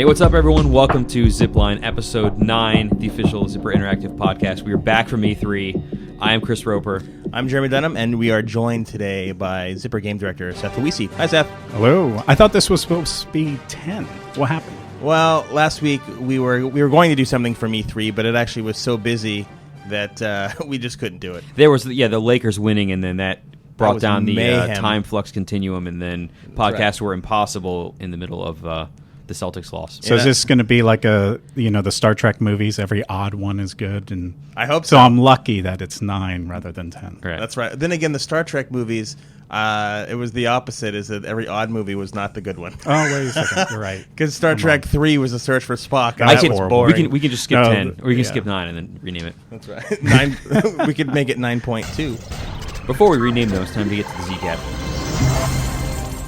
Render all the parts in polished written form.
Hey, what's up, everyone? Welcome to Zipline, Episode 9, the official Zipper Interactive podcast. We are back from E3. I am Chris Roper. I'm Jeremy Dunham, and we are joined today by Zipper Game Director Seth Luisi. Hi, Seth. Hello. I thought this was supposed to be 10. What happened? Well, last week we were going to do something from E3, but it actually was so busy that we just couldn't do it. There was, the Lakers winning, and then that brought down the mayhem. time flux continuum, and then podcasts were impossible in the middle of the Celtics loss. So is this going to be like the Star Trek movies? Every odd one is good, and I hope so. So I'm lucky that it's 9 rather than 10. Right. That's right. Then again, the Star Trek movies, it was the opposite. Is that every odd movie was not the good one? Oh, wait a second. You're right. Because Star Trek 3 was a search for Spock. And That's that was horrible. boring. We can just skip 10, or we can skip 9 and then rename it. That's right. 9. We could make it 9.2. Before we rename them, it's time to get to the Z-Cap.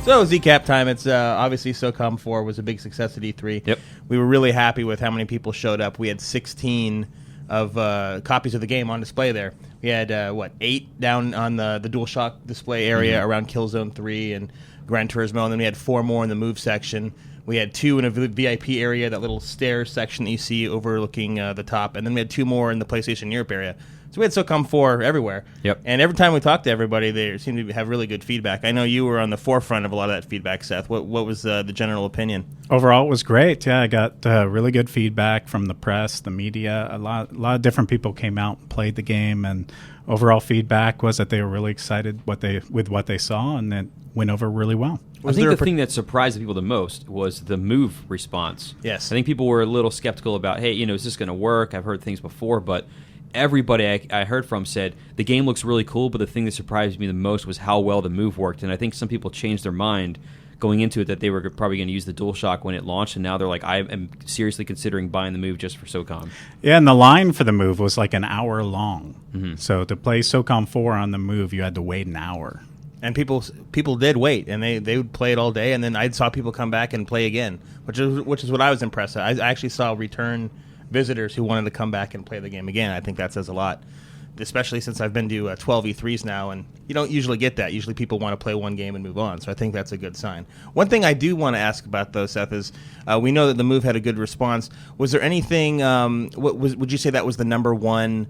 So, Z-Cap time. It's obviously SOCOM 4 was a big success at E3. Yep. We were really happy with how many people showed up. We had 16 of copies of the game on display there. We had, 8 down on the DualShock display area around Killzone 3 and Gran Turismo, and then we had 4 more in the Move section. We had 2 in a VIP area, that little stairs section that you see overlooking the top, and then we had 2 more in the PlayStation Europe area. So we had SOCOM 4 everywhere. Yep. And every time we talked to everybody, they seemed to have really good feedback. I know you were on the forefront of a lot of that feedback, Seth. What was the general opinion? Overall, it was great. Yeah, I got really good feedback from the press, the media. A lot of different people came out and played the game, and overall feedback was that they were really excited with what they saw, and it went over really well. I think the thing that surprised people the most was the Move response. Yes. I think people were a little skeptical about, hey, is this going to work? I've heard things before, but everybody I heard from said the game looks really cool, but the thing that surprised me the most was how well the Move worked. And I think some people changed their mind going into it that they were probably going to use the DualShock when it launched, and now they're like, I am seriously considering buying the Move just for SOCOM. Yeah, and the line for the Move was like an hour long. Mm-hmm. So to play SOCOM 4 on the Move, you had to wait an hour. And people did wait, and they would play it all day, and then I saw people come back and play again, which is what I was impressed with. I actually saw return visitors who wanted to come back and play the game again. I think that says a lot, especially since I've been to 12 E3s now, and you don't usually get that. Usually people want to play one game and move on, so I think that's a good sign. One thing I do want to ask about, though, Seth, is we know that the Move had a good response. Was there anything, would you say that was the number one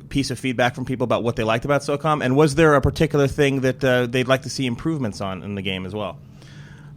piece of feedback from people about what they liked about SOCOM, and was there a particular thing that they'd like to see improvements on in the game as well?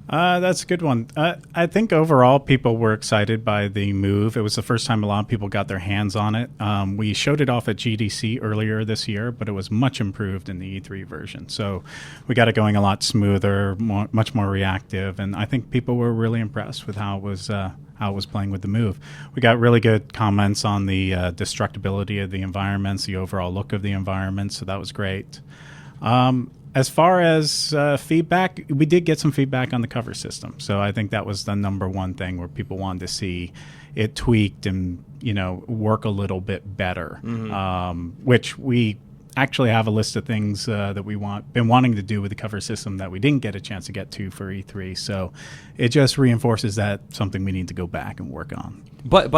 That's a good one. I think overall people were excited by the Move. It was the first time a lot of people got their hands on it. We showed it off at GDC earlier this year, but it was much improved in the E3 version. So we got it going a lot smoother, much more reactive, and I think people were really impressed with how it was playing with the Move. We got really good comments on the destructibility of the environments, the overall look of the environment, so that was great. As far as feedback, we did get some feedback on the cover system. So I think that was the number one thing where people wanted to see it tweaked and, work a little bit better, which we actually have a list of things that we been wanting to do with the cover system that we didn't get a chance to get to for E3. So it just reinforces that something we need to go back and work on. But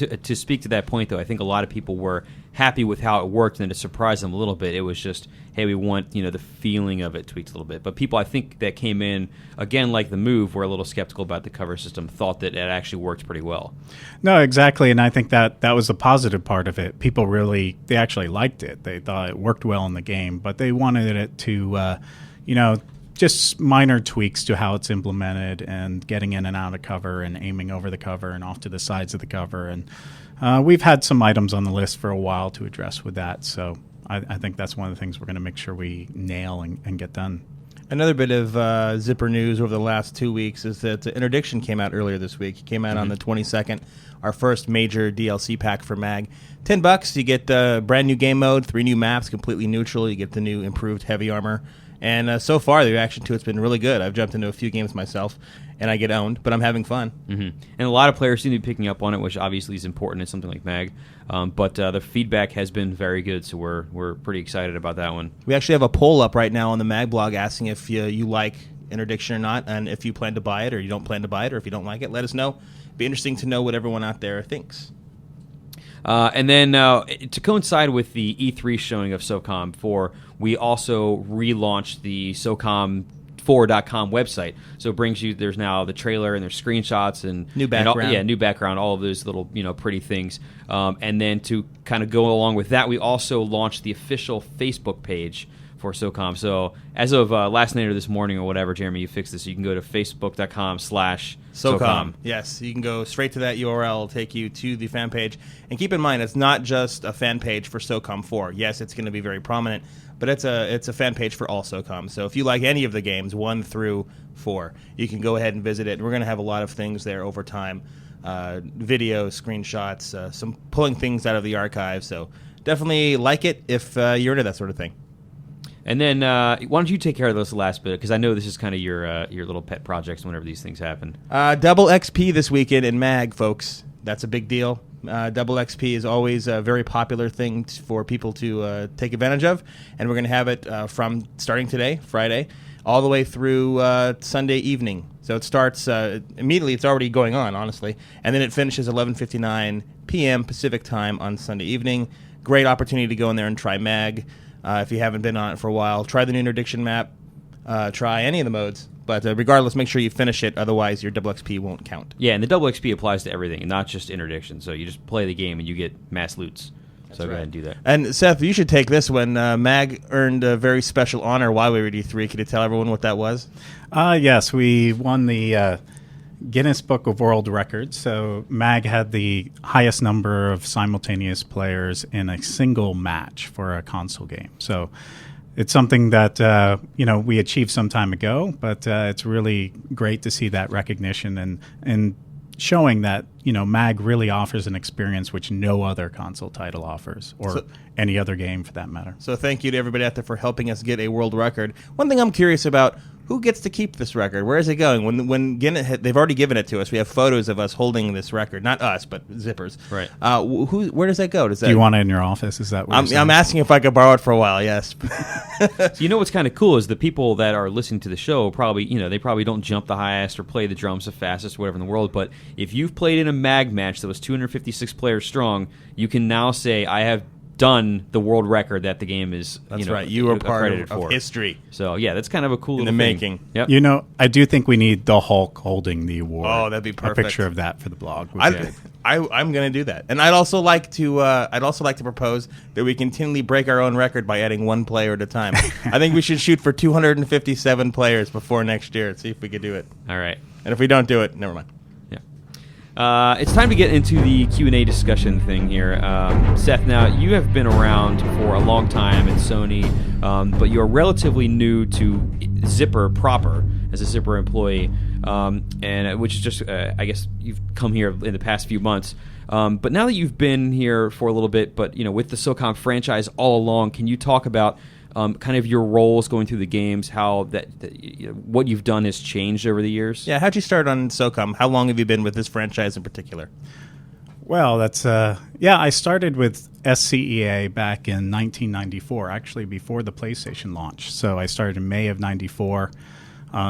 to speak to that point, though, I think a lot of people were happy with how it worked, and it surprised them a little bit. It was just, hey, we want the feeling of it tweaked a little bit. But people, I think, that came in, again, like the Move, were a little skeptical about the cover system, thought that it actually worked pretty well. No, exactly, and I think that was the positive part of it. People they actually liked it. They thought it worked well in the game, but they wanted it to, just minor tweaks to how it's implemented and getting in and out of cover and aiming over the cover and off to the sides of the cover. And we've had some items on the list for a while to address with that. So I think that's one of the things we're going to make sure we nail and get done. Another bit of Zipper news over the last 2 weeks is that Interdiction came out earlier this week. It came out on the 22nd, our first major DLC pack for MAG. $10, you get the brand new game mode, 3 new maps, completely neutral. You get the new improved heavy armor. And so far, the reaction to it's been really good. I've jumped into a few games myself, and I get owned, but I'm having fun. Mm-hmm. And a lot of players seem to be picking up on it, which obviously is important in something like MAG. But the feedback has been very good, so we're pretty excited about that one. We actually have a poll up right now on the MAG blog asking if you like Interdiction or not, and if you plan to buy it or you don't plan to buy it, or if you don't like it, let us know. It'd be interesting to know what everyone out there thinks. And then to coincide with the E3 showing of SOCOM 4, we also relaunched the SOCOM 4.com website. So it brings you, there's now the trailer and there's screenshots and New background. new background, all of those little, pretty things. And then to kind of go along with that, we also launched the official Facebook page for SOCOM. So as of last night or this morning or whatever, Jeremy, you fixed this. So you can go to facebook.com/SOCOM. Yes, you can go straight to that URL. It'll take you to the fan page. And keep in mind, it's not just a fan page for SOCOM 4. Yes, it's going to be very prominent, but it's a fan page for all SOCOM. So if you like any of the games, 1 through 4, you can go ahead and visit it. We're going to have a lot of things there over time. Videos, screenshots, some pulling things out of the archive. So definitely like it if you're into that sort of thing. And then why don't you take care of this last bit? Because I know this is kind of your little pet projects whenever these things happen. Double XP this weekend in MAG, folks. That's a big deal. Double XP is always a very popular thing for people to take advantage of. And we're going to have it from starting today, Friday, all the way through Sunday evening. So it starts immediately. It's already going on, honestly. And then it finishes 11:59 p.m. Pacific time on Sunday evening. Great opportunity to go in there and try MAG. If you haven't been on it for a while, try the new interdiction map. Try any of the modes. But regardless, make sure you finish it. Otherwise, your double XP won't count. Yeah, and the double XP applies to everything, and not just interdiction. So you just play the game and you get mass loots. That's so right. Go ahead and do that. And Seth, you should take this one. MAG earned a very special honor while we were at E3. Could you tell everyone what that was? Yes, we won the Guinness Book of World Records. So MAG had the highest number of simultaneous players in a single match for a console game. So it's something that we achieved some time ago, but it's really great to see that recognition and showing that MAG really offers an experience which no other console title offers, or any other game for that matter. So thank you to everybody out there for helping us get a world record. One thing I'm curious about: who gets to keep this record? Where is it going? When Guinness, they've already given it to us. We have photos of us holding this record. Not us, but Zippers. Right. Where does that go? Do you want it in your office? Is that what you're saying? I'm asking if I could borrow it for a while, yes. So what's kind of cool is the people that are listening to the show probably, they probably don't jump the highest or play the drums the fastest, whatever in the world. But if you've played in a MAG match that was 256 players strong, you can now say, I have done the world record that the game is. That's right. You are part of for. History. So yeah, that's kind of a cool in little the thing. making. Yep. I do think we need the Hulk holding the award. Oh, that'd be perfect. A picture of that for the blog. I'm going to do that, and I'd also like to propose that we continually break our own record by adding one player at a time. I think we should shoot for 257 players before next year and see if we could do it. All right. And if we don't do it, never mind. It's time to get into the Q&A discussion thing here. Seth, now you have been around for a long time at Sony, but you're relatively new to Zipper proper as a Zipper employee, and which is just, I guess, you've come here in the past few months. But now that you've been here for a little bit, but with the SOCOM franchise all along, can you talk about kind of your roles going through the games, how what you've done has changed over the years? Yeah, how'd you start on SOCOM? How long have you been with this franchise in particular? Well, that's I started with SCEA back in 1994, actually before the PlayStation launch. So I started in May of 94,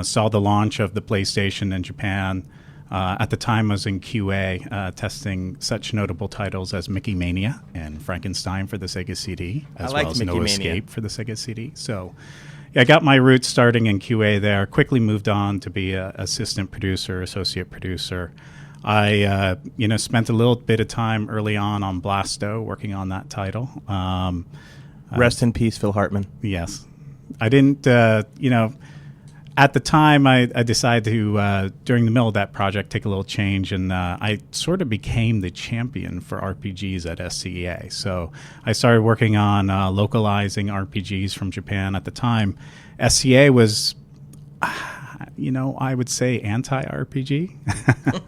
saw the launch of the PlayStation in Japan. At the time, I was in QA testing such notable titles as Mickey Mania and Frankenstein for the Sega CD, as well as Mickey No Mania. Escape for the Sega CD. So I got my roots starting in QA there, quickly moved on to be an assistant producer, associate producer. I spent a little bit of time early on Blasto, working on that title. Rest in peace, Phil Hartman. Yes. I didn't, at the time, I decided to, during the middle of that project, take a little change, and I sort of became the champion for RPGs at SCEA. So I started working on localizing RPGs from Japan. At the time, SCEA was, I would say anti-RPG.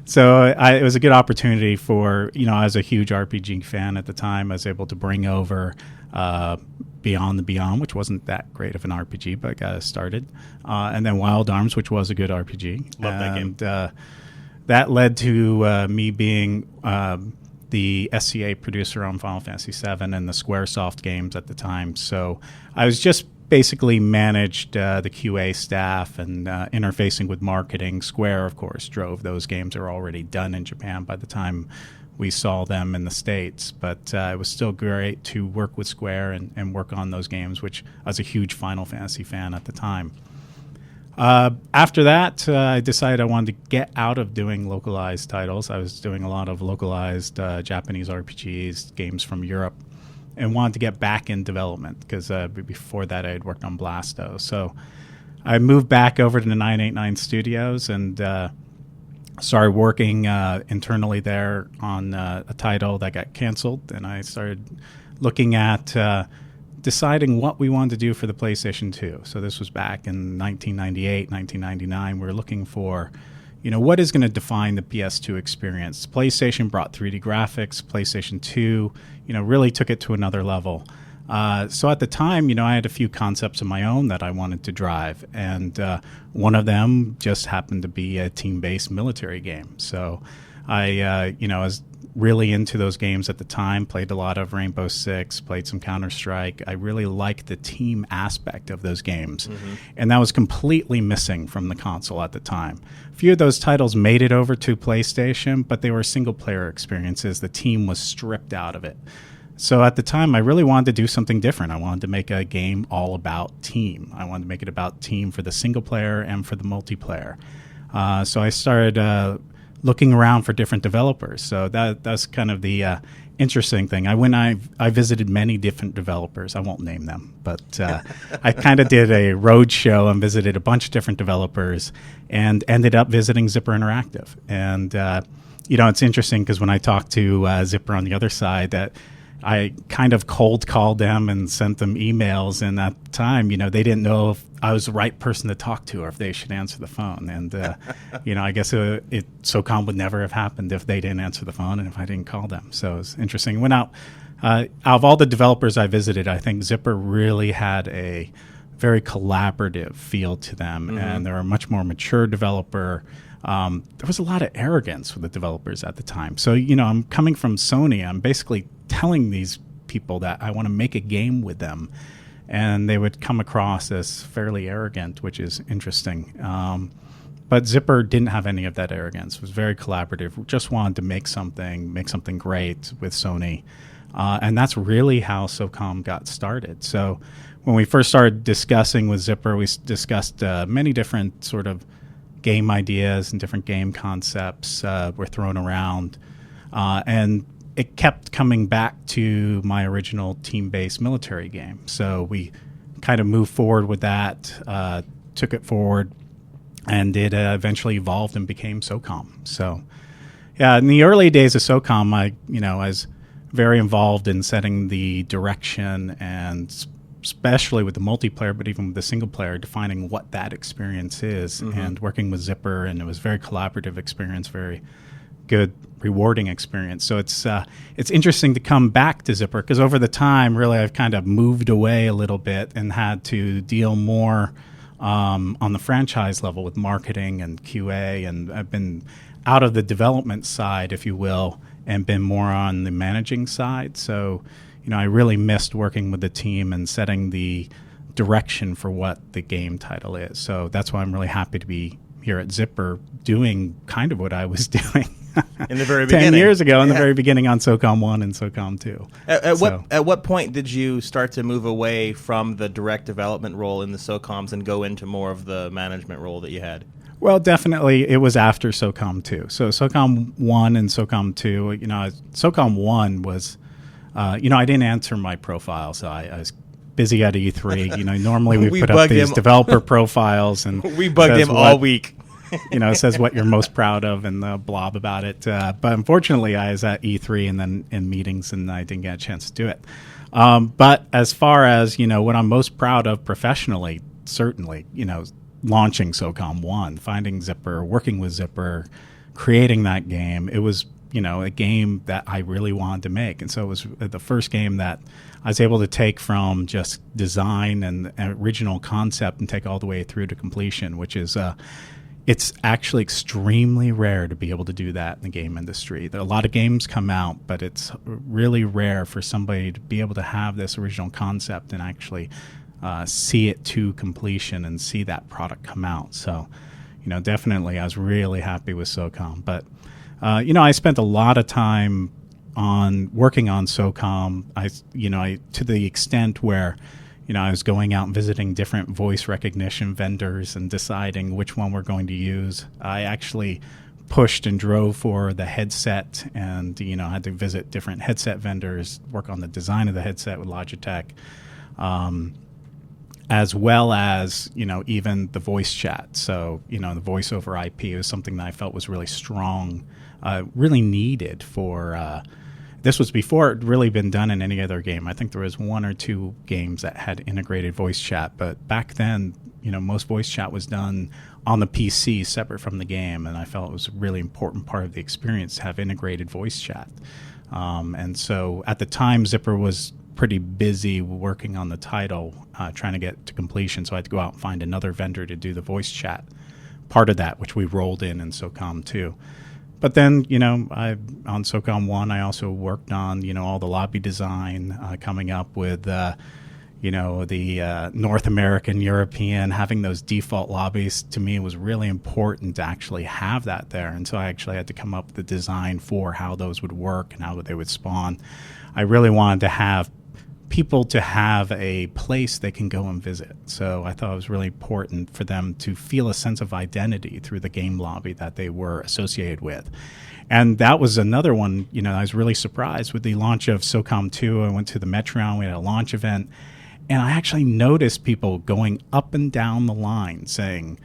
So it was a good opportunity for, I was a huge RPG fan at the time. I was able to bring over Beyond the Beyond, which wasn't that great of an RPG, but got us started. And then Wild Arms, which was a good RPG. Love that game. That led to me being the SCA producer on Final Fantasy VII and the Squaresoft games at the time. So I was just basically managed the QA staff and interfacing with marketing. Square, of course, drove those games. They were already done in Japan by the time we saw them in the States, but it was still great to work with Square and work on those games, which I was a huge Final Fantasy fan at the time. After that, I decided I wanted to get out of doing localized titles. I was doing a lot of localized Japanese RPGs, games from Europe, and wanted to get back in development because before that I had worked on Blasto. So I moved back over to the 989 Studios and started working internally there on a title that got canceled, and I started looking at deciding what we wanted to do for the PlayStation 2. So this was back in 1998, 1999. We were looking for, what is going to define the PS2 experience. PlayStation brought 3D graphics. PlayStation 2, really took it to another level. So at the time, I had a few concepts of my own that I wanted to drive, and one of them just happened to be a team-based military game. So I, was really into those games at the time, played a lot of Rainbow Six, played some Counter-Strike. I really liked the team aspect of those games, and that was completely missing from the console at the time. A few of those titles made it over to PlayStation, but they were single-player experiences. The team was stripped out of it. So at the time, I really wanted to do something different. I wanted to make a game all about team. I wanted to make it about team for the single player and for the multiplayer. So I started looking around for different developers. So that's kind of the interesting thing. I visited many different developers. I won't name them, but I kind of did a road show and visited a bunch of different developers and ended up visiting Zipper Interactive. And, it's interesting because when I talked to Zipper on the other side, that I kind of cold called them and sent them emails, and at the time, they didn't know if I was the right person to talk to or if they should answer the phone. And, I guess SOCOM would never have happened if they didn't answer the phone and if I didn't call them. So it was interesting. Went out of all the developers I visited, I think Zipper really had a very collaborative feel to them, and they're a much more mature developer. There was a lot of arrogance with the developers at the time. So, I'm coming from Sony. I'm basically telling these people that I want to make a game with them, and they would come across as fairly arrogant, which is interesting. But Zipper didn't have any of that arrogance. It was very collaborative. Just wanted to make something great with Sony. And that's really how SOCOM got started. So when we first started discussing with Zipper, we discussed many different sort of game ideas and different game concepts were thrown around. And it kept coming back to my original team-based military game. So we kind of moved forward with that, took it forward, and it eventually evolved and became SOCOM. So, yeah, in the early days of SOCOM, I was very involved in setting the direction, and especially with the multiplayer, but even with the single player, defining what that experience is, and working with Zipper, and it was a very collaborative experience, very good, rewarding experience. So it's interesting to come back to Zipper because over the time, really, I've kind of moved away a little bit and had to deal more on the franchise level with marketing and QA, and I've been out of the development side, if you will, and been more on the managing side. So, I really missed working with the team and setting the direction for what the game title is. So that's why I'm really happy to be here at Zipper doing kind of what I was doing in the very beginning 10 years ago in the very beginning on SOCOM 1 and SOCOM 2. At what point did you start to move away from the direct development role in the SOCOMs and go into more of the management role that you had? Well, definitely it was after SOCOM 2. So SOCOM 1 and SOCOM 2, SOCOM 1 was, I didn't answer my profile, so I was busy at E3. Normally we put up these developer profiles, and we bugged him all week. It says what you're most proud of and the blob about it. But unfortunately, I was at E3 and then in meetings, and I didn't get a chance to do it. But as far as, what I'm most proud of professionally, certainly, launching SOCOM 1, finding Zipper, working with Zipper, creating that game. It was, a game that I really wanted to make. And so it was the first game that I was able to take from just design and original concept and take all the way through to completion, which is it's actually extremely rare to be able to do that in the game industry. A lot of games come out, but it's really rare for somebody to be able to have this original concept and actually see it to completion and see that product come out. So, definitely I was really happy with SOCOM. But, I spent a lot of time on working on SOCOM, to the extent where, I was going out and visiting different voice recognition vendors and deciding which one we're going to use. I actually pushed and drove for the headset and, had to visit different headset vendors, work on the design of the headset with Logitech, as well as, even the voice chat. So, the voice over IP was something that I felt was really strong, really needed for... This was before it really been done in any other game. I think there was 1 or 2 games that had integrated voice chat, but back then, most voice chat was done on the PC separate from the game, and I felt it was a really important part of the experience to have integrated voice chat. And so at the time, Zipper was pretty busy working on the title, trying to get to completion, so I had to go out and find another vendor to do the voice chat part of that, which we rolled in SOCOM 2. But then, on SOCOM 1, I also worked on, all the lobby design, coming up with, the North American, European, having those default lobbies. To me, it was really important to actually have that there. And so I actually had to come up with the design for how those would work and how they would spawn. I really wanted to have people to have a place they can go and visit. So I thought it was really important for them to feel a sense of identity through the game lobby that they were associated with. And that was another one, I was really surprised with the launch of SOCOM 2. I went to the Metron, we had a launch event, and I actually noticed people going up and down the line saying,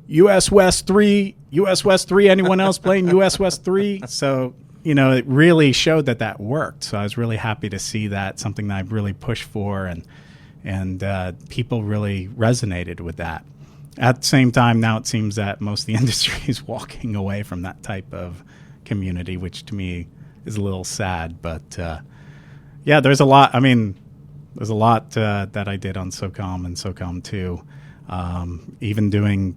US West 3, US West 3, anyone else playing US West 3? So it really showed that worked. So I was really happy to see that, something that I've really pushed for, and people really resonated with that. At the same time, now it seems that most of the industry is walking away from that type of community, which to me is a little sad. But there's a lot. There's a lot that I did on SOCOM and SOCOM 2. Even doing,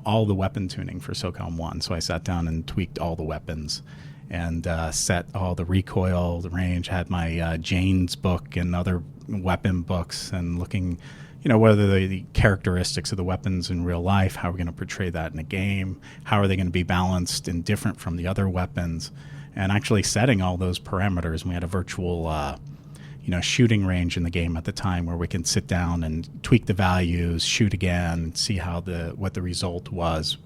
all the weapon tuning for SOCOM 1. So I sat down and tweaked all the weapons and set all the recoil, the range, had my Jane's book and other weapon books, and looking, whether the characteristics of the weapons in real life, how we're going to portray that in a game, how are they going to be balanced and different from the other weapons, and actually setting all those parameters. And we had a virtual shooting range in the game at the time where we can sit down and tweak the values, shoot again, and see how what the result was.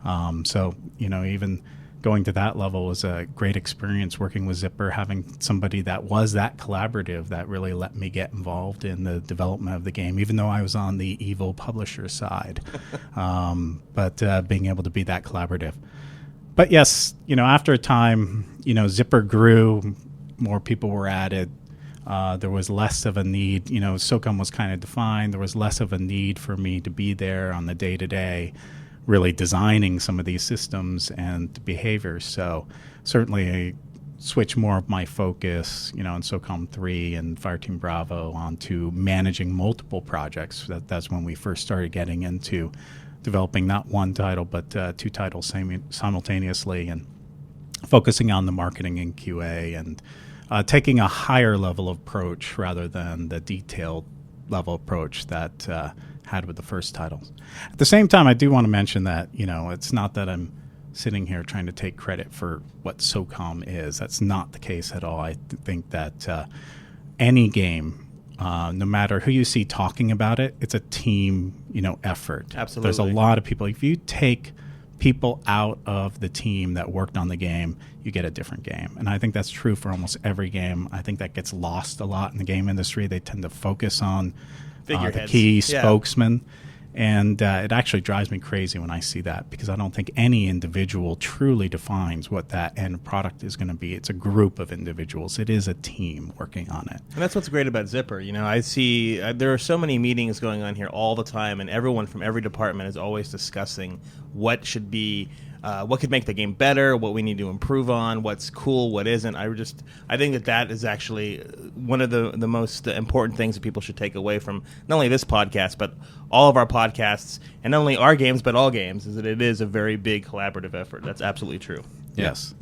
So even going to that level was a great experience working with Zipper, having somebody that was that collaborative that really let me get involved in the development of the game, even though I was on the evil publisher side. But being able to be that collaborative. But yes, after a time, Zipper grew, more people were added. There was less of a need, SOCOM was kind of defined. There was less of a need for me to be there on the day-to-day, really designing some of these systems and behaviors. So certainly I switched more of my focus, in SOCOM 3 and Fireteam Bravo onto managing multiple projects. That's when we first started getting into developing not one title, but 2 titles simultaneously, and focusing on the marketing and QA, and taking a higher level approach rather than the detailed level approach that had with the first titles. At the same time, I do want to mention that, it's not that I'm sitting here trying to take credit for what SOCOM is. That's not the case at all. I think that any game, no matter who you see talking about it, it's a team, effort. Absolutely. There's a lot of people. If you take people out of the team that worked on the game, you get a different game. And I think that's true for almost every game. I think that gets lost a lot in the game industry. They tend to focus on the key spokesman. And it actually drives me crazy when I see that, because I don't think any individual truly defines what that end product is going to be. It's a group of individuals. It is a team working on it. And that's what's great about Zipper. I see there are so many meetings going on here all the time, and everyone from every department is always discussing what should be, what could make the game better, what we need to improve on, what's cool, what isn't. I think that is actually one of the most important things that people should take away from not only this podcast, but all of our podcasts, and not only our games, but all games, is that it is a very big collaborative effort. That's absolutely true. Yes.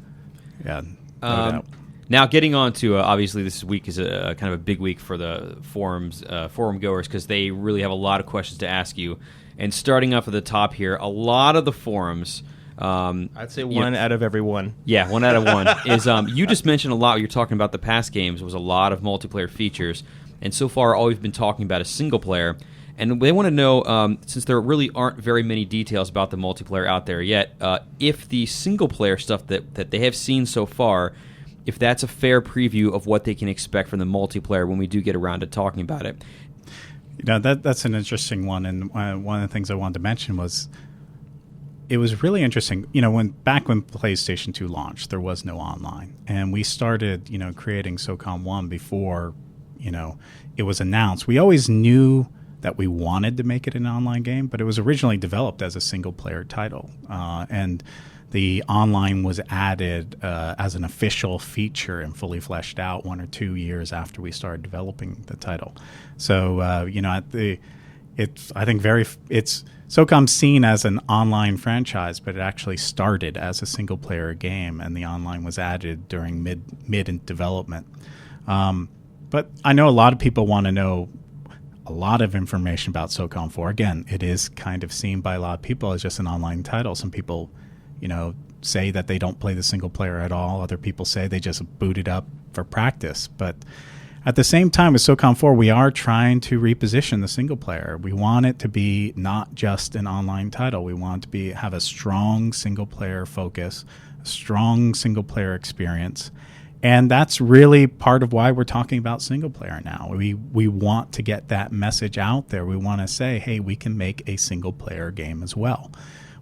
Yeah. No doubt. Now, getting on to, obviously, this week is a kind of a big week for the forum goers, because they really have a lot of questions to ask you. And starting off at the top here, a lot of the forums... I'd say one out of every one. Yeah, 1 out of 1 is. You just mentioned a lot. You're talking about the past games. Was a lot of multiplayer features. And so far, all we've been talking about is single player. And they want to know, since there really aren't very many details about the multiplayer out there yet, if the single player stuff that they have seen so far, if that's a fair preview of what they can expect from the multiplayer when we do get around to talking about it. That's an interesting one. And one of the things I wanted to mention was it was really interesting. When PlayStation 2 launched, there was no online. And we started, creating SOCOM 1 before, it was announced. We always knew that we wanted to make it an online game, but it was originally developed as a single-player title. And the online was added as an official feature and fully fleshed out 1 or 2 years after we started developing the title. So, it's SOCOM's seen as an online franchise, but it actually started as a single-player game, and the online was added during mid development. But I know a lot of people want to know a lot of information about SOCOM 4. Again, it is kind of seen by a lot of people as just an online title. Some people, say that they don't play the single player at all. Other people say they just boot it up for practice. But at the same time, with SOCOM 4, we are trying to reposition the single player. We want it to be not just an online title. We want it to have a strong single player focus, a strong single player experience. And that's really part of why we're talking about single player now. We want to get that message out there. We want to say, hey, we can make a single player game as well.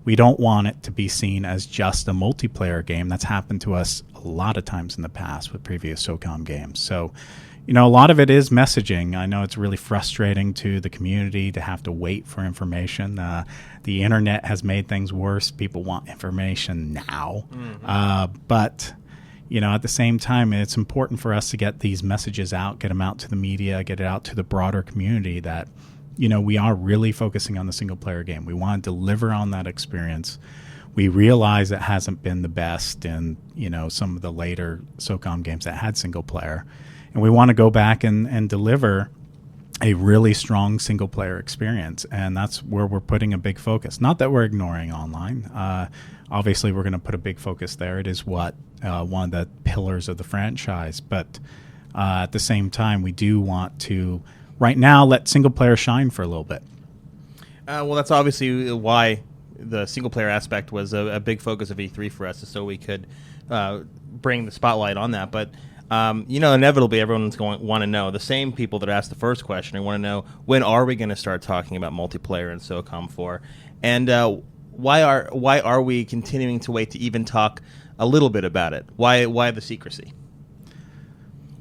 We don't want it to be seen as just a multiplayer game. That's happened to us a lot of times in the past with previous SOCOM games. So, a lot of it is messaging. I know it's really frustrating to the community to have to wait for information. The internet has made things worse. People want information now. But at the same time, it's important for us to get these messages out, get them out to the media, get it out to the broader community that, we are really focusing on the single-player game. We want to deliver on that experience. We realize it hasn't been the best in, some of the later SOCOM games that had single-player. And we want to go back and deliver a really strong single-player experience. And that's where we're putting a big focus. Not that we're ignoring online. Obviously, we're going to put a big focus there. It is one of the pillars of the franchise. But at the same time, we do want to, right now, let single player shine for a little bit. Well, that's obviously why the single player aspect was a big focus of E3 for us, so we could bring the spotlight on that. But inevitably, everyone's going to want to know. The same people that asked the first question, they want to know, when are we going to start talking about multiplayer in SOCOM 4? And why are we continuing to wait to even talk a little bit about it? Why the secrecy?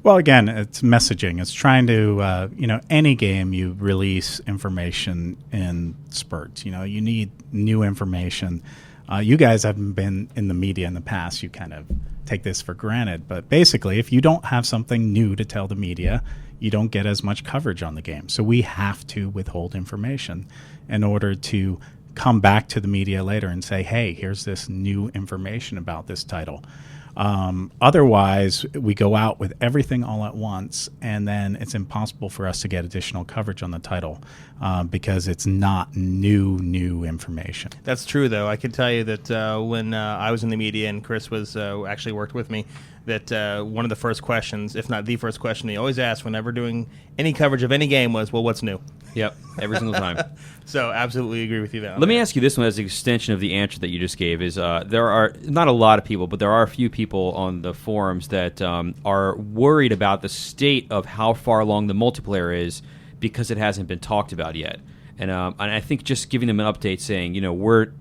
Well, again, it's messaging. It's trying to, any game you release information in spurts. You need new information. You guys haven't been in the media in the past. You kind of take this for granted. But basically, if you don't have something new to tell the media, you don't get as much coverage on the game. So we have to withhold information in order to come back to the media later and say, hey, here's this new information about this title. Otherwise, we go out with everything all at once, and then it's impossible for us to get additional coverage on the title because it's not new information. That's true, though. I can tell you that when I was in the media and Chris was actually worked with me, that one of the first questions, if not the first question he always asked whenever doing any coverage of any game was, well, what's new? Yep, every single time. So absolutely agree with you there. Let me ask you this one as an extension of the answer that you just gave. Is there are not a lot of people, but there are a few people on the forums that are worried about the state of how far along the multiplayer is because it hasn't been talked about yet. And I think just giving them an update saying,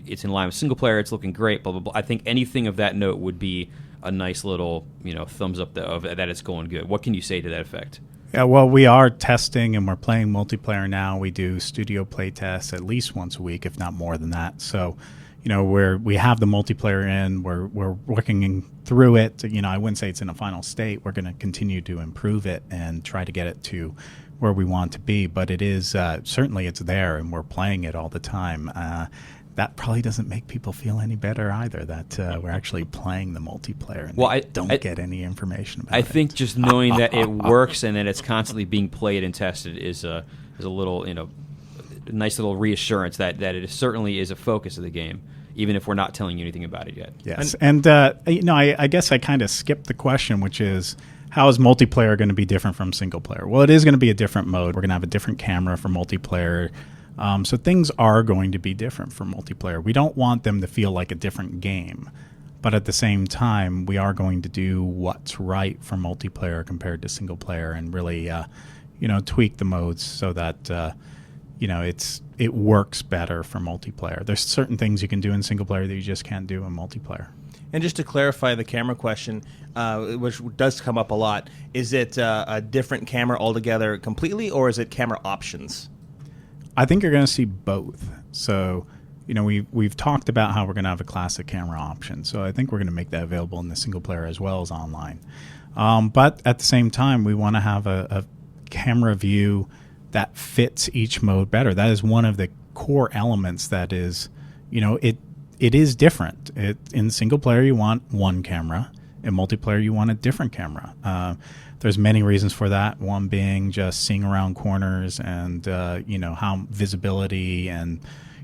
it's in line with single player, it's looking great, blah, blah, blah. I think anything of that note would be a nice little, thumbs up that it's going good. What can you say to that effect? Yeah, well, we are testing and we're playing multiplayer now. We do studio play tests at least once a week, if not more than that. So, we have the multiplayer in. We're working through it. I wouldn't say it's in a final state. We're going to continue to improve it and try to get it to where we want to be. But it is certainly it's there, and we're playing it all the time. That probably doesn't make people feel any better either, that we're actually playing the multiplayer and I don't get any information about it. I think just knowing that it works and that it's constantly being played and tested is a little, nice little reassurance that it certainly is a focus of the game, even if we're not telling you anything about it yet. Yes, and I guess I kind of skipped the question, which is, how is multiplayer going to be different from single player? Well, it is going to be a different mode. We're going to have a different camera for multiplayer. So things are going to be different for multiplayer. We don't want them to feel like a different game. But at the same time, we are going to do what's right for multiplayer compared to single player and really, tweak the modes so that, it works better for multiplayer. There's certain things you can do in single player that you just can't do in multiplayer. And just to clarify the camera question, which does come up a lot, is it a different camera altogether completely, or is it camera options? I think you're going to see both. So, we've talked about how we're going to have a classic camera option. So I think we're going to make that available in the single player as well as online. But at the same time, we want to have a camera view that fits each mode better. That is one of the core elements that is, it is different. In single player, you want one camera. In multiplayer, you want a different camera. There's many reasons for that. One being just seeing around corners and, how visibility and,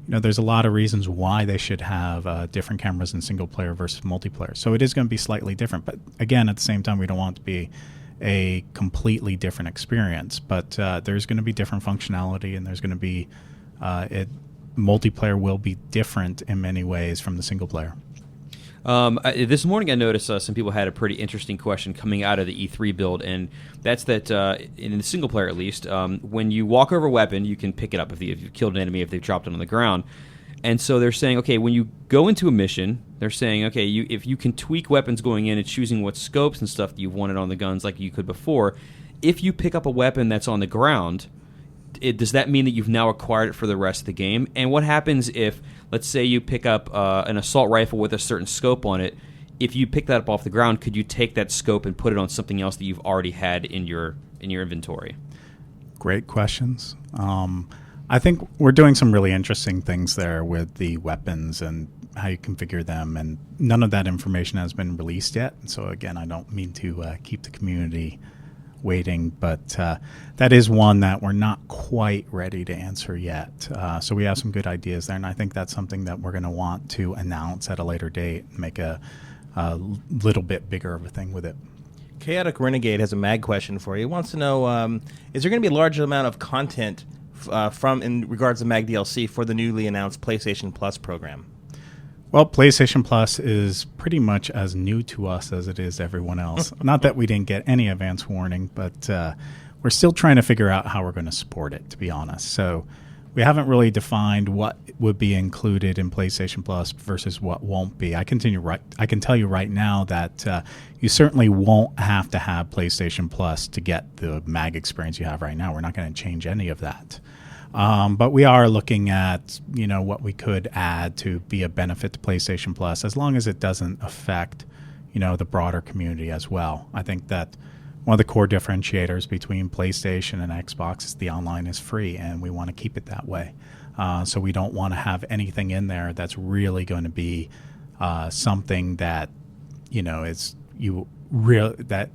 there's a lot of reasons why they should have different cameras in single player versus multiplayer. So it is going to be slightly different. But again, at the same time, we don't want it to be a completely different experience. But there's going to be different functionality, and there's going to be multiplayer will be different in many ways from the single player. This morning I noticed some people had a pretty interesting question coming out of the E3 build, and that's that in the single player at least, when you walk over a weapon, you can pick it up if you've killed an enemy, if they've dropped it on the ground. And so they're saying, okay, when you go into a mission, they're saying, okay, if you can tweak weapons going in and choosing what scopes and stuff that you've wanted on the guns like you could before, if you pick up a weapon that's on the ground, does that mean that you've now acquired it for the rest of the game? And what happens if, let's say you pick up an assault rifle with a certain scope on it, if you pick that up off the ground, could you take that scope and put it on something else that you've already had in your inventory? Great questions. I think we're doing some really interesting things there with the weapons and how you configure them, and none of that information has been released yet. So again, I don't mean to keep the community waiting, but that is one that we're not quite ready to answer yet. So we have some good ideas there, and I think that's something that we're going to want to announce at a later date and make a little bit bigger of a thing with it. Chaotic Renegade has a mag question for you. He wants to know, is there going to be a large amount of content in regards to mag DLC for the newly announced PlayStation Plus program? Well, PlayStation Plus is pretty much as new to us as it is everyone else. Not that we didn't get any advance warning, but we're still trying to figure out how we're going to support it, to be honest. So we haven't really defined what would be included in PlayStation Plus versus what won't be. I can tell you right now that you certainly won't have to have PlayStation Plus to get the mag experience you have right now. We're not going to change any of that. But we are looking at, what we could add to be a benefit to PlayStation Plus, as long as it doesn't affect, the broader community as well. I think that one of the core differentiators between PlayStation and Xbox is the online is free, and we want to keep it that way. So we don't want to have anything in there that's really going to be something that, that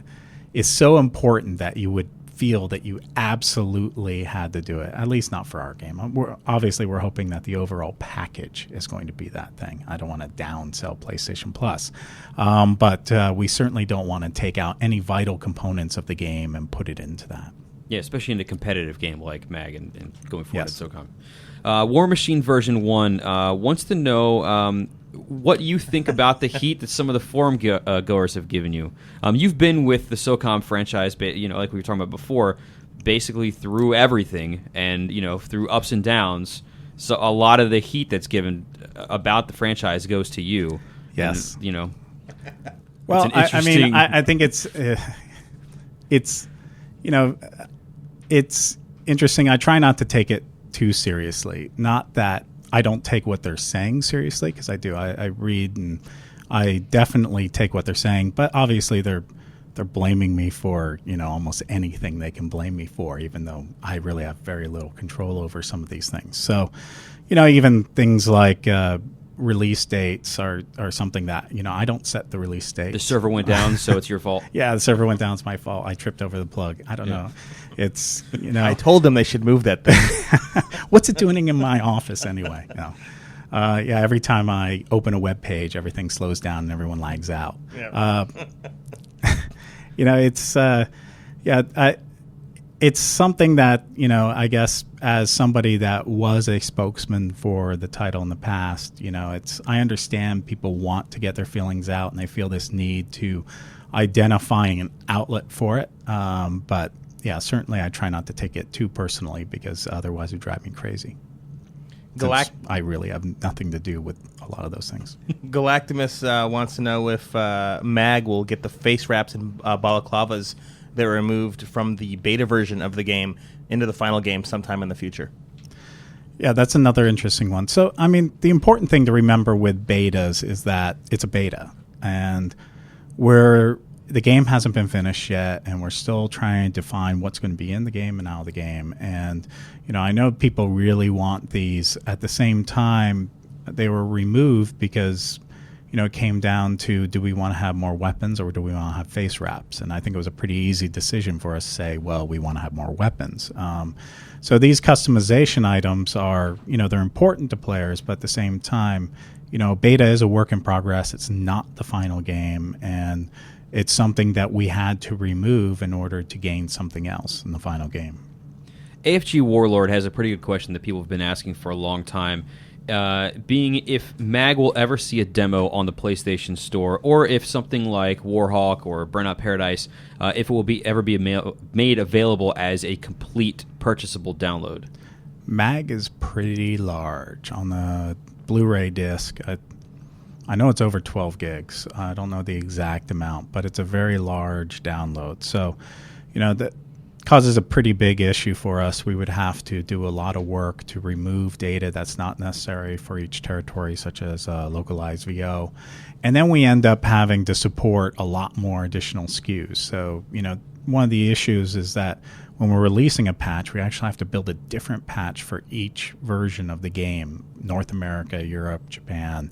is so important that you would feel that you absolutely had to do it, at least not for our game. We're hoping that the overall package is going to be that thing. I don't want to downsell PlayStation Plus, but we certainly don't want to take out any vital components of the game and put it into that. Yeah, especially in a competitive game like MAG and going forward Yes. at SOCOM. War Machine version 1 wants to know what you think about the heat that some of the forum goers have given you. You've been with the SOCOM franchise, like we were talking about before, basically through everything and, through ups and downs. So a lot of the heat that's given about the franchise goes to you. Yes. And, well, it's an interesting... I think it's interesting. I try not to take it too seriously. Not that I don't take what they're saying seriously, because I do. I read and I definitely take what they're saying, but obviously they're blaming me for almost anything they can blame me for, even though I really have very little control over some of these things. So, even things like release dates are something that I don't set the release date. The server went down, so it's your fault. Yeah, the server went down. It's my fault. I tripped over the plug. I don't know. It's I told them they should move that thing. What's it doing in my office anyway? Every time I open a web page, everything slows down and everyone lags out. Yeah. It's something that, I guess as somebody that was a spokesman for the title in the past, I understand people want to get their feelings out and they feel this need to identifying an outlet for it. But yeah, certainly I try not to take it too personally because otherwise it would drive me crazy. I really have nothing to do with a lot of those things. Galactimus wants to know if MAG will get the face wraps and balaclavas that were removed from the beta version of the game into the final game sometime in the future. Yeah, that's another interesting one. So, the important thing to remember with betas is that it's a beta, and the game hasn't been finished yet, and we're still trying to define what's going to be in the game and out of the game. And, I know people really want these. At the same time, they were removed because, it came down to, do we want to have more weapons or do we want to have face wraps? And I think it was a pretty easy decision for us to say, well, we want to have more weapons. So these customization items are, they're important to players, but at the same time, beta is a work in progress. It's not the final game, and it's something that we had to remove in order to gain something else in the final game. AFG Warlord has a pretty good question that people have been asking for a long time. Being if MAG will ever see a demo on the PlayStation Store, or if something like Warhawk or Burnout Paradise, if it will ever be made available as a complete purchasable download. MAG is pretty large on the Blu-ray disc. I know it's over 12 gigs. I don't know the exact amount, but it's a very large download. So, that causes a pretty big issue for us. We would have to do a lot of work to remove data that's not necessary for each territory, such as localized VO. And then we end up having to support a lot more additional SKUs. So, one of the issues is that when we're releasing a patch, we actually have to build a different patch for each version of the game, North America, Europe, Japan.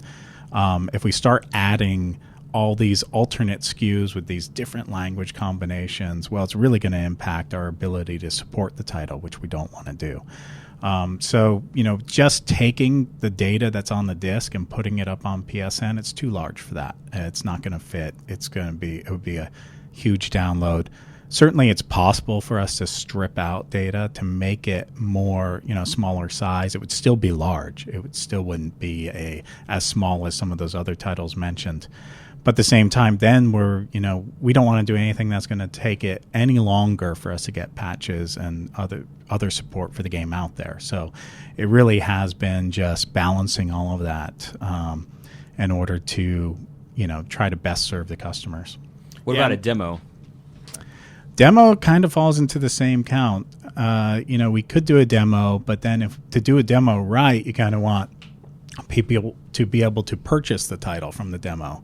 If we start adding all these alternate SKUs with these different language combinations, well, it's really going to impact our ability to support the title, which we don't want to do. So, just taking the data that's on the disc and putting it up on PSN, it's too large for that. It's not going to fit. It would be a huge download. Certainly, it's possible for us to strip out data to make it more, smaller size. It would still be large. It still wouldn't be as small as some of those other titles mentioned. But at the same time, then we don't want to do anything that's going to take it any longer for us to get patches and other support for the game out there. So it really has been just balancing all of that in order to, try to best serve the customers. What about a demo? Demo kind of falls into the same count. We could do a demo, but then to do a demo right, you kind of want people to be able to purchase the title from the demo.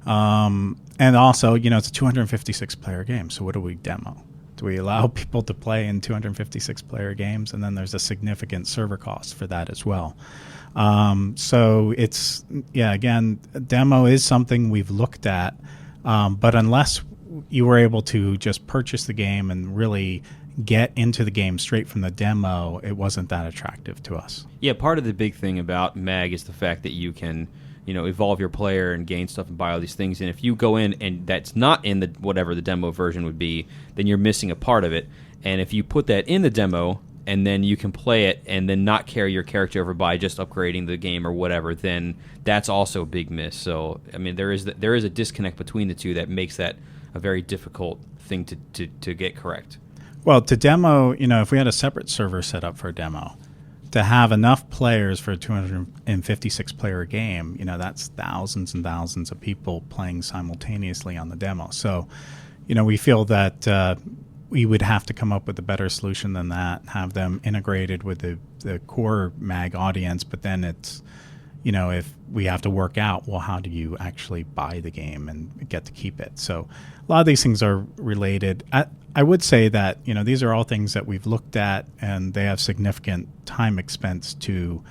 And also, it's a 256 player game. So what do we demo? Do we allow people to play in 256 player games? And then there's a significant server cost for that as well. So it's, again, demo is something we've looked at. But unless you were able to just purchase the game and really get into the game straight from the demo, it wasn't that attractive to us. Yeah, part of the big thing about MAG is the fact that you can, evolve your player and gain stuff and buy all these things. And if you go in and that's not in the whatever the demo version would be, then you're missing a part of it. And if you put that in the demo and then you can play it and then not carry your character over by just upgrading the game or whatever, then that's also a big miss. So, there is a disconnect between the two that makes that a very difficult thing to get correct. Well, to demo, if we had a separate server set up for a demo, to have enough players for a 256-player game, that's thousands and thousands of people playing simultaneously on the demo. So, we feel that we would have to come up with a better solution than that, have them integrated with the core MAG audience, but then it's, if we have to work out, well, how do you actually buy the game and get to keep it? So a lot of these things are related. I would say that, these are all things that we've looked at, and they have significant time expense to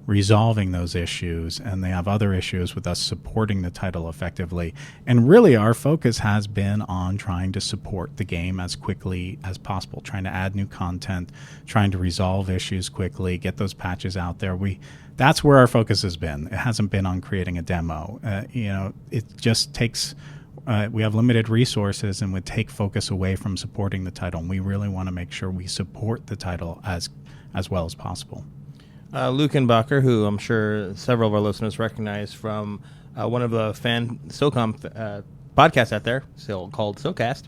resolving those issues, and they have other issues with us supporting the title effectively. And really our focus has been on trying to support the game as quickly as possible, trying to add new content, trying to resolve issues quickly, get those patches out there. That's where our focus has been. It hasn't been on creating a demo. It just takes we have limited resources and would take focus away from supporting the title. And we really want to make sure we support the title as well as possible. Lukenbacher, who I'm sure several of our listeners recognize from one of the fan SOCOM podcasts out there, still called SOCast,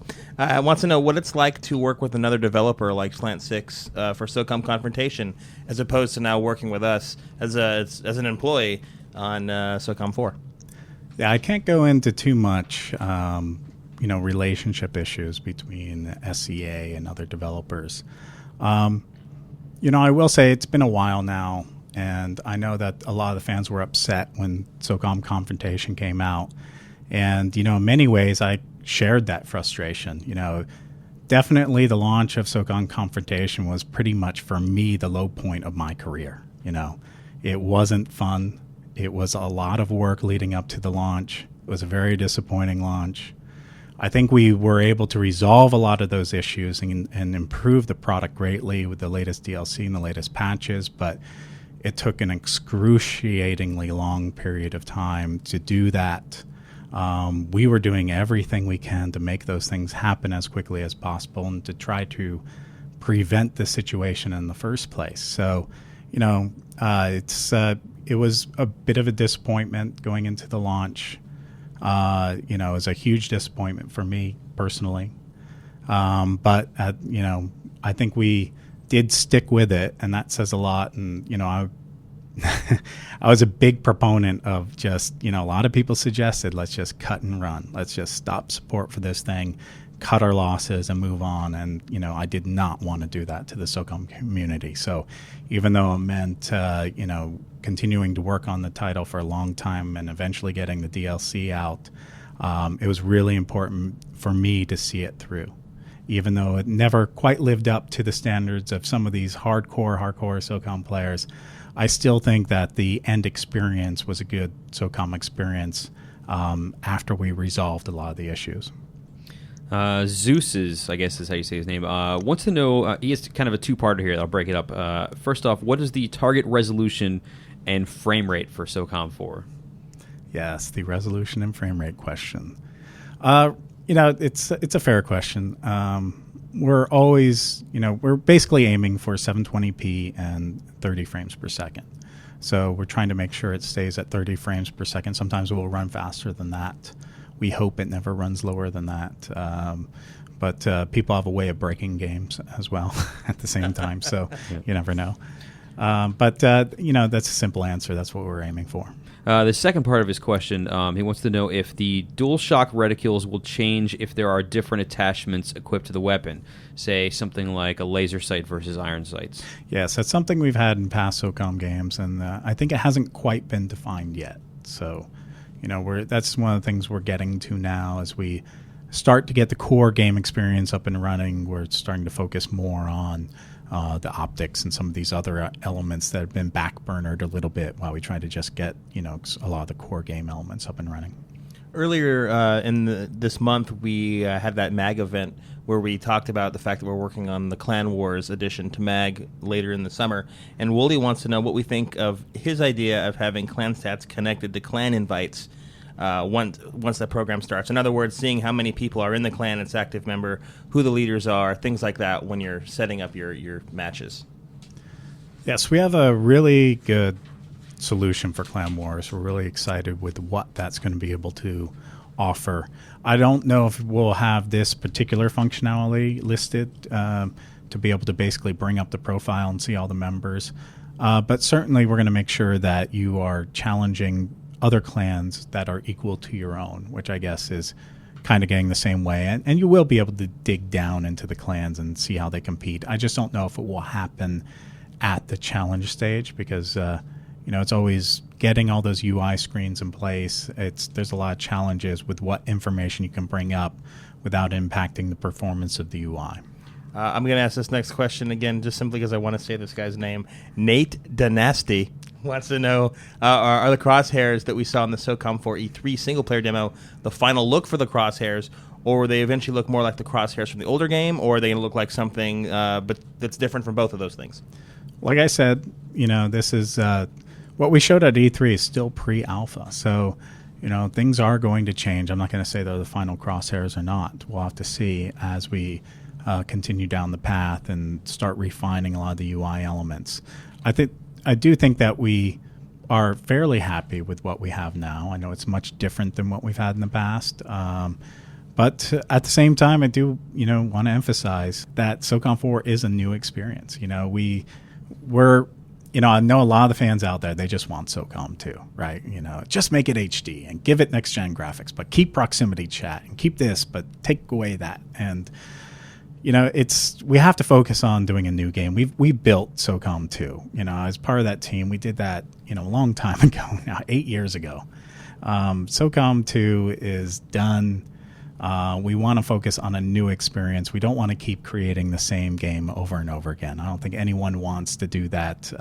wants to know what it's like to work with another developer like Slant 6 for SOCOM Confrontation, as opposed to now working with us as an employee on SOCOM 4. Yeah, I can't go into too much, relationship issues between SCA and other developers. I will say it's been a while now, and I know that a lot of the fans were upset when SOCOM Confrontation came out. And, in many ways, I shared that frustration. Definitely the launch of SOCOM Confrontation was pretty much, for me, the low point of my career. It wasn't fun. It was a lot of work leading up to the launch. It was a very disappointing launch. I think we were able to resolve a lot of those issues and improve the product greatly with the latest DLC and the latest patches, but it took an excruciatingly long period of time to do that. We were doing everything we can to make those things happen as quickly as possible and to try to prevent the situation in the first place. So, it was a bit of a disappointment going into the launch. It was a huge disappointment for me personally. But I think we did stick with it, and that says a lot. And, I was a big proponent of just, a lot of people suggested, let's just cut and run. Let's just stop support for this thing, cut our losses and move on. And, I did not want to do that to the SOCOM community. So even though it meant, continuing to work on the title for a long time and eventually getting the DLC out, it was really important for me to see it through. Even though it never quite lived up to the standards of some of these hardcore SOCOM players, I still think that the end experience was a good SOCOM experience after we resolved a lot of the issues. Zeus, I guess is how you say his name, wants to know, he has kind of a two-parter here. I'll break it up. First off, what is the target resolution and frame rate for SOCOM 4? Yes, the resolution and frame rate question. It's a fair question. We're always, we're basically aiming for 720p and 30 frames per second. So we're trying to make sure it stays at 30 frames per second. Sometimes it will run faster than that. We hope it never runs lower than that. But people have a way of breaking games as well at the same time, so you never know. But that's a simple answer. That's what we're aiming for. The second part of his question, he wants to know if the DualShock reticules will change if there are different attachments equipped to the weapon, say something like a laser sight versus iron sights. Yes, that's something we've had in past SOCOM games, and I think it hasn't quite been defined yet. So, that's one of the things we're getting to now as we start to get the core game experience up and running. We're starting to focus more on the optics and some of these other elements that have been backburnered a little bit while we try to just get, a lot of the core game elements up and running. Earlier this month, we had that MAG event where we talked about the fact that we're working on the Clan Wars addition to MAG later in the summer. And Wooly wants to know what we think of his idea of having clan stats connected to clan invites once that program starts. In other words, seeing how many people are in the clan, its active member, who the leaders are, things like that when you're setting up your matches. Yes, we have a really good solution for Clan Wars. We're really excited with what that's going to be able to offer. I don't know if we'll have this particular functionality listed to be able to basically bring up the profile and see all the members. But certainly we're going to make sure that you are challenging other clans that are equal to your own, which I guess is kind of getting the same way. And you will be able to dig down into the clans and see how they compete. I just don't know if it will happen at the challenge stage because, it's always getting all those UI screens in place. There's a lot of challenges with what information you can bring up without impacting the performance of the UI. I'm going to ask this next question again just simply because I want to say this guy's name. Nate Dynasty wants to know, are the crosshairs that we saw in the SOCOM 4 E3 single-player demo the final look for the crosshairs, or will they eventually look more like the crosshairs from the older game, or are they going to look like something but that's different from both of those things? Like I said, this is what we showed at E3 is still pre-alpha. So, things are going to change. I'm not going to say they're the final crosshairs or not. We'll have to see as we continue down the path and start refining a lot of the UI elements. I do think that we are fairly happy with what we have now. I know it's much different than what we've had in the past. But at the same time, I do, want to emphasize that SOCOM 4 is a new experience. We're I know a lot of the fans out there, they just want SOCOM 2, right? Just make it HD and give it next-gen graphics, but keep proximity chat and keep this, but take away that. And, we have to focus on doing a new game. We built SOCOM 2, as part of that team. We did that, a long time ago now, 8 years ago. SOCOM 2 is done. We want to focus on a new experience. We don't want to keep creating the same game over and over again. I don't think anyone wants to do that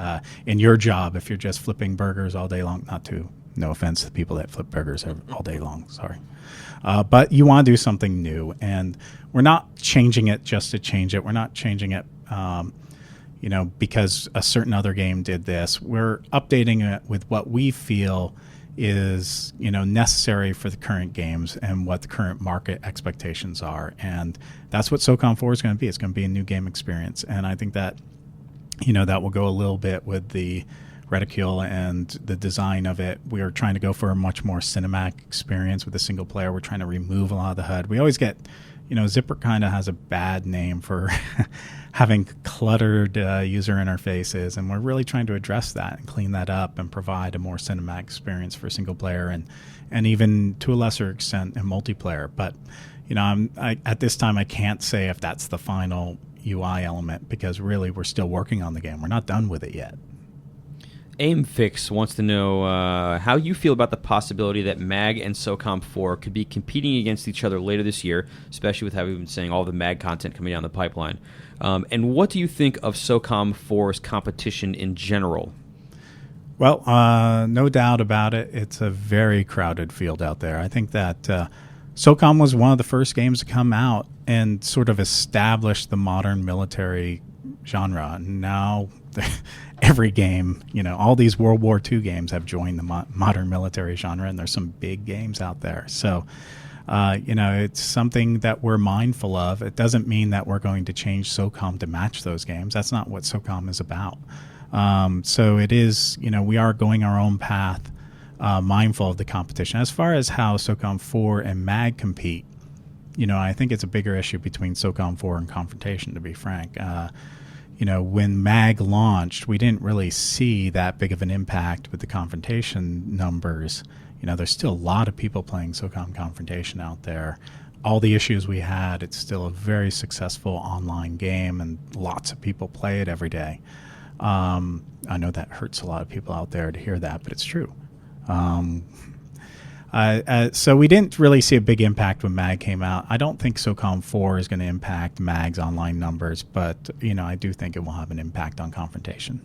in your job if you're just flipping burgers all day long. No offense to the people that flip burgers all day long, sorry. But you want to do something new, and we're not changing it just to change it. We're not changing it because a certain other game did this. We're updating it with what we feel is necessary for the current games and what the current market expectations are, and that's what SOCOM 4 is going to be. It's going to be a new game experience, and I think that that will go a little bit with the reticule and the design of it. We are trying to go for a much more cinematic experience with the single player. We're trying to remove a lot of the HUD. We always get Zipper kind of has a bad name for having cluttered user interfaces, and we're really trying to address that and clean that up and provide a more cinematic experience for single player and even to a lesser extent in multiplayer. But at this time I can't say if that's the final UI element, because really we're still working on the game. We're not done with it yet. AimFix wants to know how you feel about the possibility that MAG and SOCOM 4 could be competing against each other later this year, especially with how we've been saying all the MAG content coming down the pipeline. And what do you think of SOCOM 4's competition in general? Well, no doubt about it. It's a very crowded field out there. I think that SOCOM was one of the first games to come out and sort of establish the modern military genre. Now every game, all these World War II games have joined the modern military genre, and there's some big games out there. So, it's something that we're mindful of. It doesn't mean that we're going to change SOCOM to match those games. That's not what SOCOM is about. So it is, we are going our own path, mindful of the competition. As far as how SOCOM 4 and MAG compete, I think it's a bigger issue between SOCOM 4 and Confrontation, to be frank. When MAG launched, we didn't really see that big of an impact with the Confrontation numbers. There's still a lot of people playing SOCOM Confrontation out there. All the issues we had, it's still a very successful online game, and lots of people play it every day. I know that hurts a lot of people out there to hear that, but it's true. So we didn't really see a big impact when MAG came out. I don't think SOCOM 4 is going to impact MAG's online numbers, but I do think it will have an impact on Confrontation.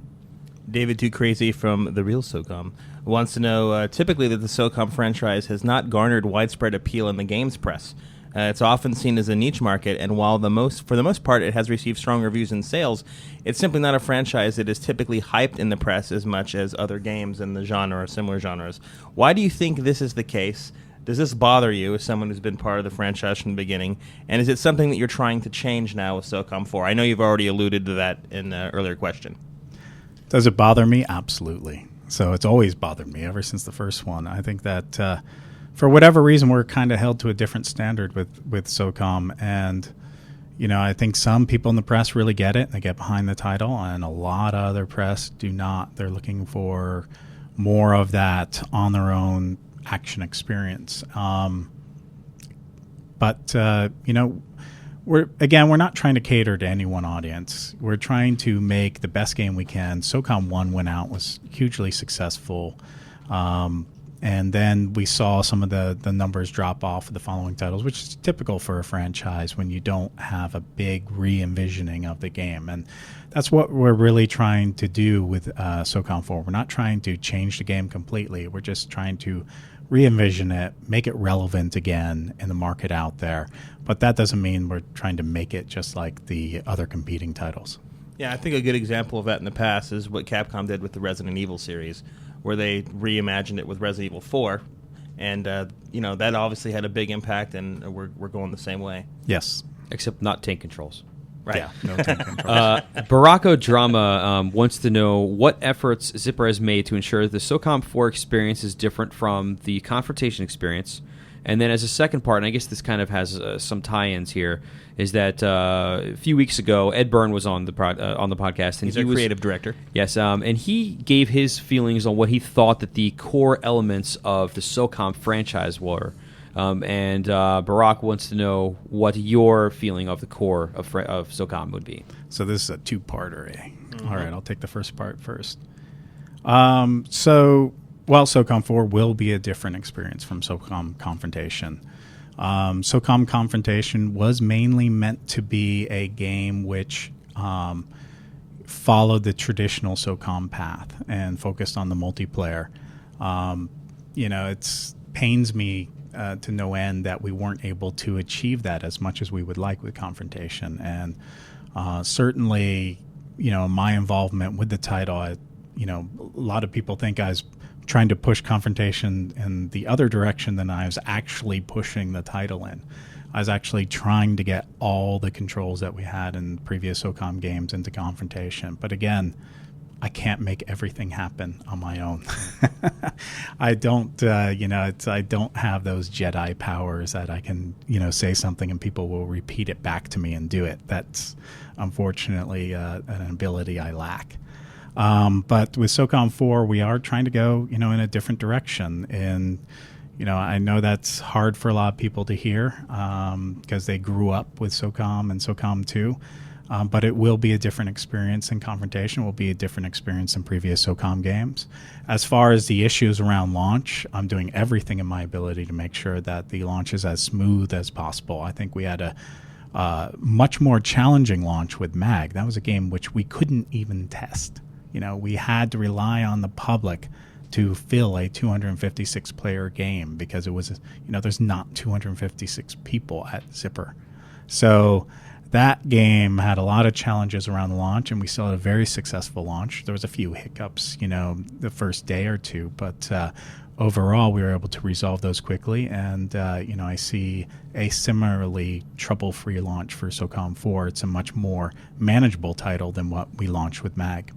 David Too Crazy from The Real SOCOM wants to know, typically that the SOCOM franchise has not garnered widespread appeal in the games press. It's often seen as a niche market, and while for the most part it has received strong reviews and sales, it's simply not a franchise that is typically hyped in the press as much as other games in the genre or similar genres. Why do you think this is the case? Does this bother you as someone who's been part of the franchise from the beginning? And is it something that you're trying to change now with SOCOM 4? I know you've already alluded to that in the earlier question. Does it bother me? Absolutely. So it's always bothered me ever since the first one. I think that for whatever reason, we're kind of held to a different standard with SOCOM. And, I think some people in the press really get it. They get behind the title, and a lot of other press do not. They're looking for more of that on their own action experience. But we're not trying to cater to any one audience. We're trying to make the best game we can. SOCOM 1 went out, was hugely successful. And then we saw some of the numbers drop off of the following titles, which is typical for a franchise when you don't have a big re-envisioning of the game. And that's what we're really trying to do with SOCOM 4. We're not trying to change the game completely. We're just trying to re-envision it, make it relevant again in the market out there. But that doesn't mean we're trying to make it just like the other competing titles. Yeah, I think a good example of that in the past is what Capcom did with the Resident Evil series, where they reimagined it with Resident Evil 4, And that obviously had a big impact, and we're going the same way. Yes. Except not tank controls. Right. Yeah, no tank controls. Baracco Drama wants to know what efforts Zipper has made to ensure the SOCOM 4 experience is different from the Confrontation experience. And then as a second part, and I guess this kind of has some tie-ins here, is that a few weeks ago, Ed Byrne was on the podcast. And He's our creative director. Yes, and he gave his feelings on what he thought that the core elements of the SOCOM franchise were. And Barack wants to know what your feeling of the core of SOCOM would be. So this is a two-parter. Mm-hmm. All right, I'll take the first part first. SOCOM 4 will be a different experience from SOCOM Confrontation. SOCOM Confrontation was mainly meant to be a game which followed the traditional SOCOM path and focused on the multiplayer. It pains me to no end that we weren't able to achieve that as much as we would like with Confrontation. And certainly, my involvement with the title, a lot of people think I was trying to push Confrontation in the other direction than I was actually pushing the title in. I was actually trying to get all the controls that we had in previous SOCOM games into Confrontation. But again, I can't make everything happen on my own. I don't, I don't have those Jedi powers that I can, say something and people will repeat it back to me and do it. That's unfortunately an ability I lack. But with SOCOM 4, we are trying to go, in a different direction. And, I know that's hard for a lot of people to hear because they grew up with SOCOM and SOCOM 2. But it will be a different experience in Confrontation. It will be a different experience in previous SOCOM games. As far as the issues around launch, I'm doing everything in my ability to make sure that the launch is as smooth as possible. I think we had a much more challenging launch with MAG. That was a game which we couldn't even test. We had to rely on the public to fill a 256-player game because it was, there's not 256 people at Zipper. So that game had a lot of challenges around the launch, and we still had a very successful launch. There was a few hiccups, the first day or two, but overall we were able to resolve those quickly. And, I see a similarly trouble-free launch for SOCOM 4. It's a much more manageable title than what we launched with MAG.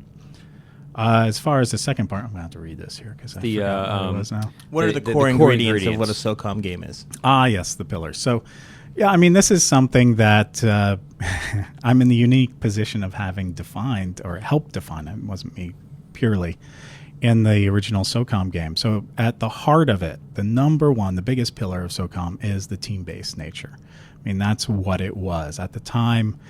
As far as the second part, I'm going to have to read this here because I forgot what it was now. What are the core ingredients of what a SOCOM game is? Yes, the pillars. So, yeah, this is something that I'm in the unique position of having defined or helped define. It wasn't me purely in the original SOCOM game. So at the heart of it, the number one, the biggest pillar of SOCOM is the team-based nature. That's what it was. At the time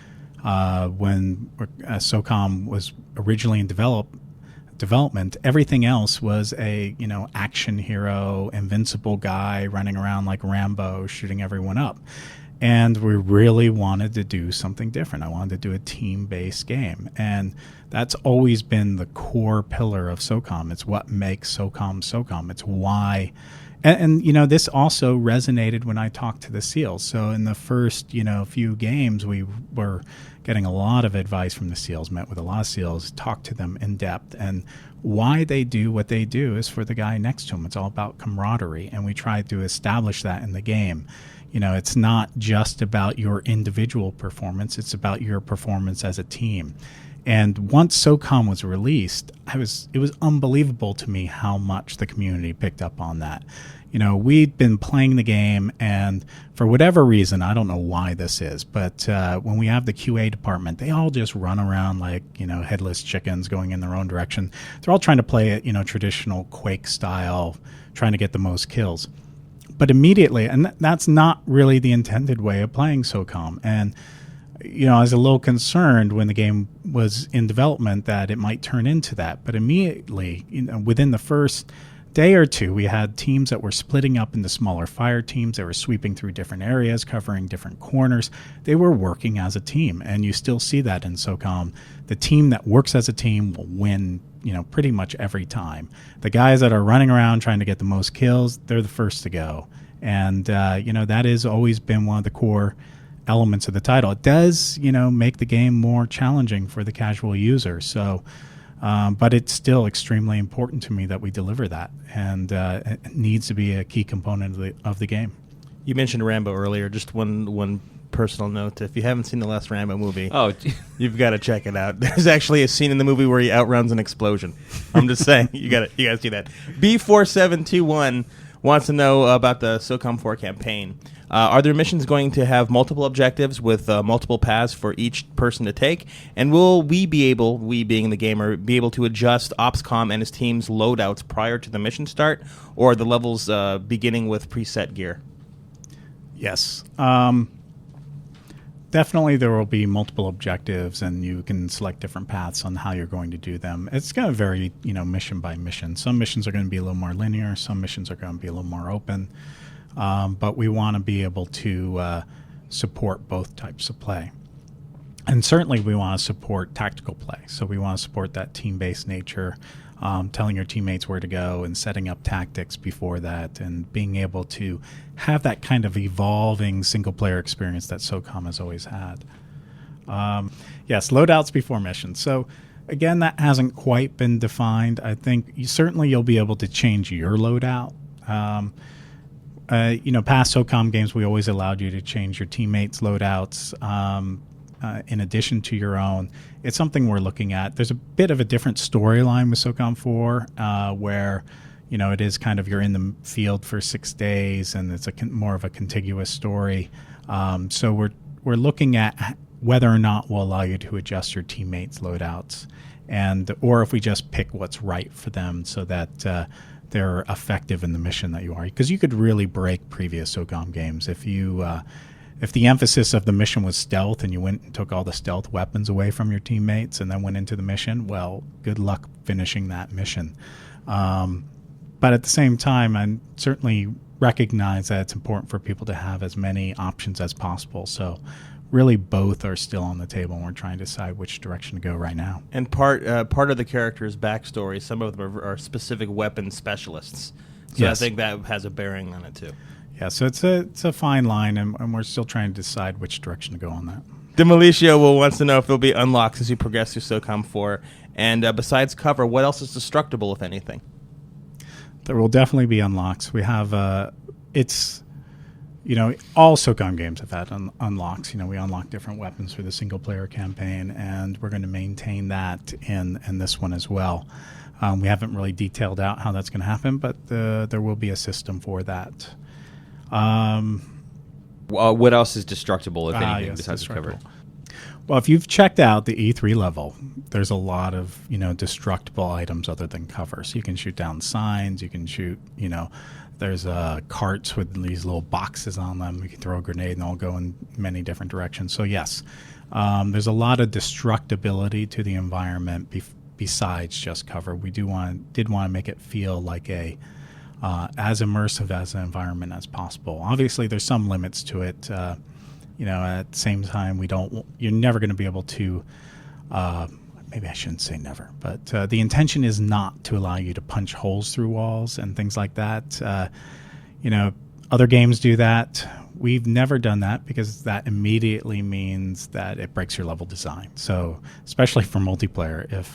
when SOCOM was originally in development, everything else was a action hero, invincible guy running around like Rambo, shooting everyone up. And we really wanted to do something different. I wanted to do a team-based game, and that's always been the core pillar of SOCOM. It's what makes SOCOM SOCOM. It's why. And this also resonated when I talked to the SEALs. So in the first, few games, we were getting a lot of advice from the SEALs, met with a lot of SEALs, talked to them in depth. And why they do what they do is for the guy next to them. It's all about camaraderie. And we tried to establish that in the game. It's not just about your individual performance. It's about your performance as a team. And once SOCOM was released, it was unbelievable to me how much the community picked up on that. We'd been playing the game, and for whatever reason, I don't know why this is, but when we have the QA department, they all just run around like, headless chickens going in their own direction. They're all trying to play it, traditional Quake style, trying to get the most kills. But immediately, and that's not really the intended way of playing SOCOM. And I was a little concerned when the game was in development that it might turn into that. But immediately, within the first day or two, we had teams that were splitting up into smaller fire teams. They were sweeping through different areas, covering different corners. They were working as a team, and you still see that in SOCOM. The team that works as a team will win, pretty much every time. The guys that are running around trying to get the most kills, they're the first to go. And, that has always been one of the core elements of the title. It does, make the game more challenging for the casual user. So But it's still extremely important to me that we deliver that, and it needs to be a key component of the game. You mentioned Rambo earlier. Just one personal note: if you haven't seen the last Rambo movie, you've got to check it out. There's actually a scene in the movie where he outruns an explosion. I'm just saying, you got to see that. B4721 wants to know about the SOCOM 4 campaign. Are their missions going to have multiple objectives with multiple paths for each person to take? And will we being the gamer, be able to adjust OpsCom and his team's loadouts prior to the mission start, or are the levels beginning with preset gear? Yes. Definitely there will be multiple objectives, and you can select different paths on how you're going to do them. It's going to vary, mission by mission. Some missions are going to be a little more linear. Some missions are going to be a little more open. But we want to be able to support both types of play. And certainly we want to support tactical play. So we want to support that team-based nature, telling your teammates where to go and setting up tactics before that, and being able to have that kind of evolving single-player experience that SOCOM has always had. Yes, loadouts before missions. So again, that hasn't quite been defined. I think you'll be able to change your loadout. Past SOCOM games, we always allowed you to change your teammates' loadouts in addition to your own. It's something we're looking at. There's a bit of a different storyline with SOCOM 4 where, it is kind of you're in the field for 6 days, and it's more of a contiguous story. So we're looking at whether or not we'll allow you to adjust your teammates' loadouts, or if we just pick what's right for them so that they're effective in the mission that you are. Because you could really break previous SOCOM games if the emphasis of the mission was stealth and you went and took all the stealth weapons away from your teammates and then went into the mission. Well, good luck finishing that mission. But at the same time, I certainly recognize that it's important for people to have as many options as possible. So really both are still on the table, and we're trying to decide which direction to go right now. And part of the character's backstory, some of them are specific weapon specialists. So yes. I think that has a bearing on it too. Yeah, so it's a fine line, and we're still trying to decide which direction to go on that. Demolicio wants to know if there'll be unlocks as you progress through SOCOM 4. And besides cover, what else is destructible, if anything? There will definitely be unlocks. We have, all SOCOM games have had unlocks. We unlock different weapons for the single-player campaign, and we're going to maintain that in this one as well. We haven't really detailed out how that's going to happen, but there will be a system for that. What else is destructible, if anything, besides the cover? Well, if you've checked out the E3 level, there's a lot of, destructible items other than cover. So you can shoot down signs, you can shoot, there's carts with these little boxes on them. You can throw a grenade and they'll go in many different directions. So yes, there's a lot of destructibility to the environment besides just cover. We did want to make it feel like as immersive as an environment as possible. Obviously, there's some limits to it. At the same time, you're never going to be able to, maybe I shouldn't say never, but the intention is not to allow you to punch holes through walls and things like that. Other games do that. We've never done that because that immediately means that it breaks your level design. So especially for multiplayer,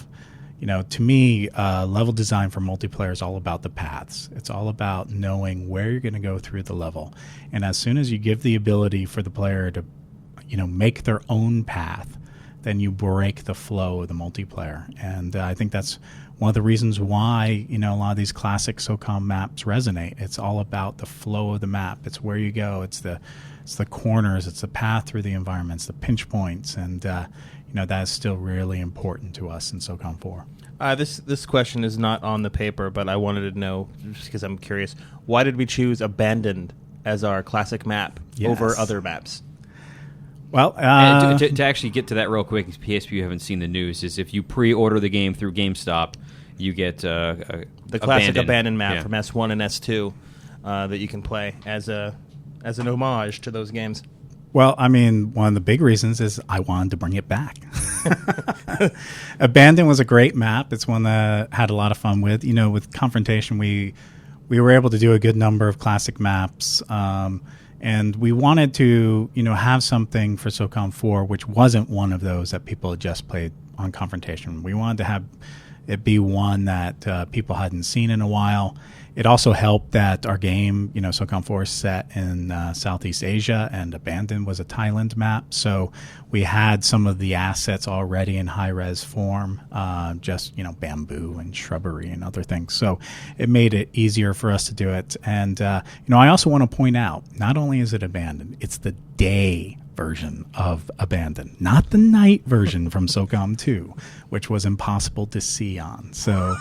to me, level design for multiplayer is all about the paths. It's all about knowing where you're going to go through the level. And as soon as you give the ability for the player to, make their own path, then you break the flow of the multiplayer. And I think that's one of the reasons why, a lot of these classic SOCOM maps resonate. It's all about the flow of the map. It's where you go. It's the corners. It's the path through the environments, the pinch points. And, that is still really important to us in SOCOM 4. This question is not on the paper, but I wanted to know, just because I'm curious, why did we choose Abandoned as our classic map over other maps? Well, to actually get to that real quick, in case you haven't seen the news, is if you pre-order the game through GameStop, you get the classic Abandoned map from S1 and S2 that you can play as an homage to those games. Well, one of the big reasons is I wanted to bring it back. Abandoned was a great map. It's one that I had a lot of fun with. With Confrontation, we were able to do a good number of classic maps, and we wanted to, have something for SOCOM 4 which wasn't one of those that people had just played on Confrontation. We wanted to have, it be one that people hadn't seen in a while. It also helped that our game, SOCOM 4 is set in Southeast Asia, and Abandoned was a Thailand map. So we had some of the assets already in high-res form, just, bamboo and shrubbery and other things. So it made it easier for us to do it. And, I also want to point out, not only is it Abandoned, it's the day version of Abandoned, not the night version from SOCOM 2, which was impossible to see on. So,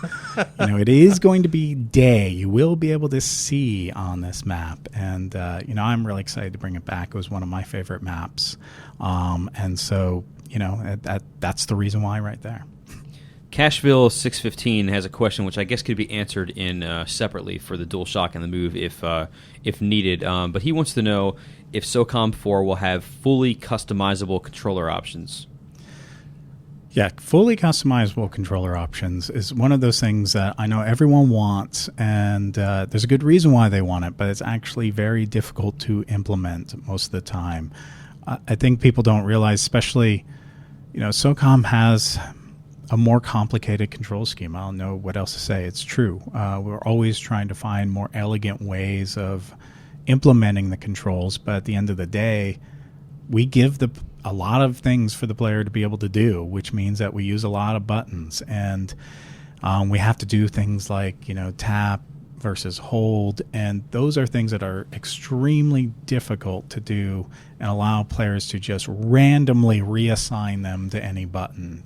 it is going to be day. You will be able to see on this map. And, I'm really excited to bring it back. It was one of my favorite maps. And so, that's the reason why right there. Cashville 615 has a question which I guess could be answered in separately for the DualShock and the Move if needed. But he wants to know if SOCOM 4 will have fully customizable controller options. Yeah, fully customizable controller options is one of those things that I know everyone wants, and there's a good reason why they want it, but it's actually very difficult to implement most of the time. I think people don't realize, especially, SOCOM has a more complicated control scheme. I don't know what else to say. It's true. We're always trying to find more elegant ways of implementing the controls, but at the end of the day, we give a lot of things for the player to be able to do, which means that we use a lot of buttons, and we have to do things like tap versus hold, and those are things that are extremely difficult to do and allow players to just randomly reassign them to any button.